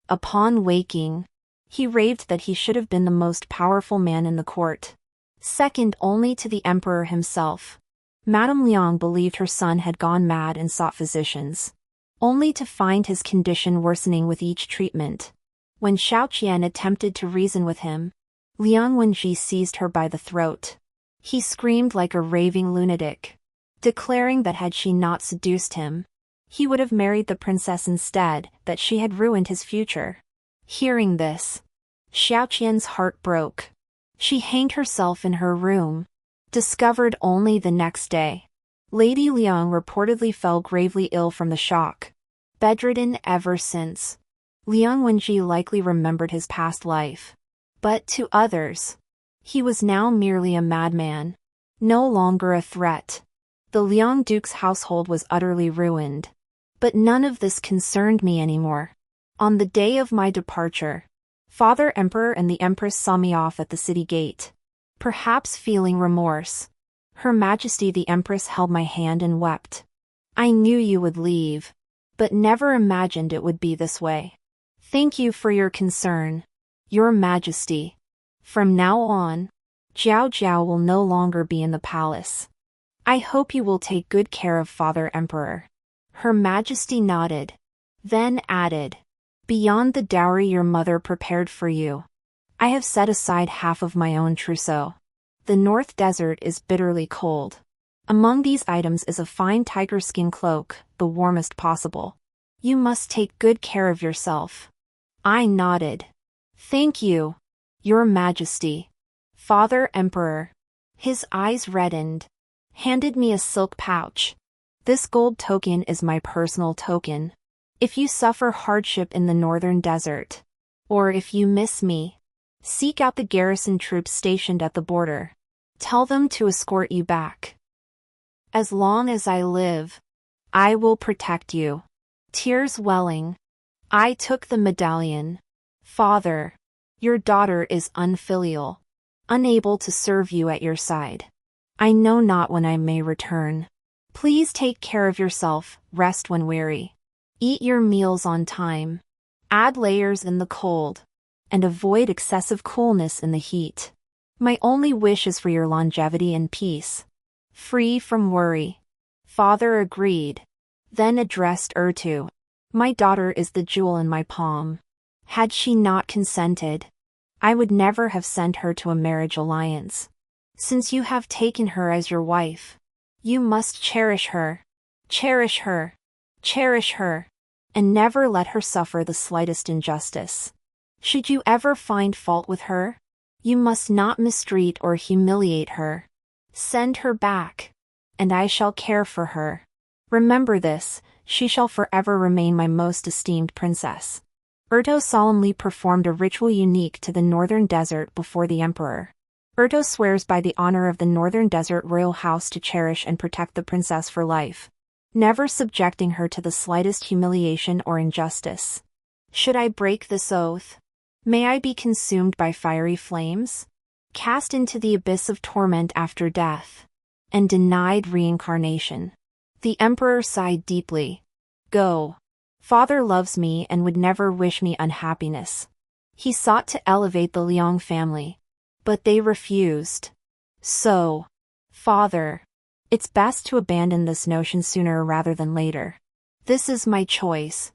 Upon waking, he raved that he should have been the most powerful man in the court, second only to the emperor himself. Madame Liang believed her son had gone mad and sought physicians, only to find his condition worsening with each treatment. When Xiaoqian attempted to reason with him, Liang Wenji seized her by the throat. He screamed like a raving lunatic, declaring that had she not seduced him, he would have married the princess instead, that she had ruined his future. Hearing this, Xiaoqian's heart broke. She hanged herself in her room, discovered only the next day. Lady Liang reportedly fell gravely ill from the shock. Bedridden ever since, Liang Wenji likely remembered his past life. But to others, he was now merely a madman, no longer a threat. The Liang Duke's household was utterly ruined. But none of this concerned me anymore. On the day of my departure, Father Emperor and the Empress saw me off at the city gate. Perhaps feeling remorse, Her Majesty the Empress held my hand and wept. "I knew you would leave, but never imagined it would be this way. Thank you for your concern, Your Majesty. From now on, Jiao Jiao will no longer be in the palace. I hope you will take good care of Father Emperor." Her Majesty nodded, then added, "Beyond the dowry your mother prepared for you, I have set aside half of my own trousseau. The North Desert is bitterly cold. Among these items is a fine tiger skin cloak, the warmest possible. You must take good care of yourself." I nodded. Thank you, Your Majesty. Father Emperor, his eyes reddened, handed me a silk pouch. This gold token is my personal token. If you suffer hardship in the northern desert, or if you miss me, seek out the garrison troops stationed at the border. Tell them to escort you back. As long as I live, I will protect you. Tears welling, I took the medallion. Father, your daughter is unfilial, unable to serve you at your side. I know not when I may return. Please take care of yourself, rest when weary. Eat your meals on time. Add layers in the cold, and avoid excessive coolness in the heat. My only wish is for your longevity and peace, free from worry. Father agreed, then addressed Ertu. My daughter is the jewel in my palm. Had she not consented, I would never have sent her to a marriage alliance. Since you have taken her as your wife, you must cherish her, cherish her, cherish her, and never let her suffer the slightest injustice. Should you ever find fault with her, you must not mistreat or humiliate her. Send her back, and I shall care for her. Remember this, she shall forever remain my most esteemed princess. Erto solemnly performed a ritual unique to the northern desert before the emperor. Erto swears by the honor of the northern desert royal house to cherish and protect the princess for life, never subjecting her to the slightest humiliation or injustice. Should I break this oath, may I be consumed by fiery flames, cast into the abyss of torment after death, and denied reincarnation. The emperor sighed deeply. Go. Father loves me and would never wish me unhappiness. He sought to elevate the Liang family, but they refused. So, Father, it's best to abandon this notion sooner rather than later. This is my choice,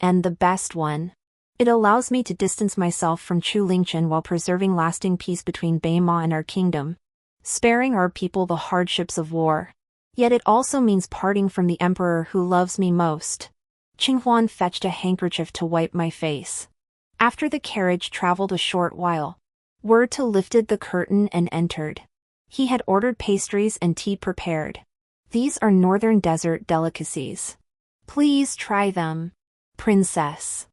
and the best one. It allows me to distance myself from Chu Lingchen while preserving lasting peace between Beima and our kingdom, sparing our people the hardships of war. Yet it also means parting from the emperor who loves me most. Qinghuan fetched a handkerchief to wipe my face. After the carriage traveled a short while, Wertu lifted the curtain and entered. He had ordered pastries and tea prepared. These are northern desert delicacies. Please try them, princess.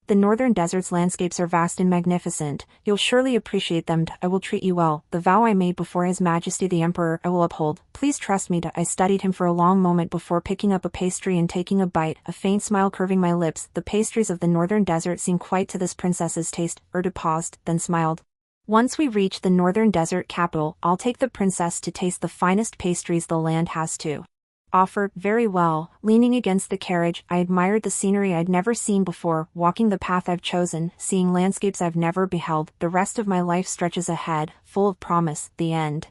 The northern desert's landscapes are vast and magnificent. You'll surely appreciate them. I will treat you well. The vow I made before His Majesty the Emperor I will uphold. Please trust me. I studied him for a long moment before picking up a pastry and taking a bite, a faint smile curving my lips. The pastries of the northern desert seem quite to this princess's taste. Ertu paused, then smiled. Once we reach the northern desert capital, I'll take the princess to taste the finest pastries the land has to offer. Very well. Leaning against the carriage, I admired the scenery I'd never seen before, walking the path I've chosen, seeing landscapes I've never beheld. The rest of my life stretches ahead, full of promise. The end.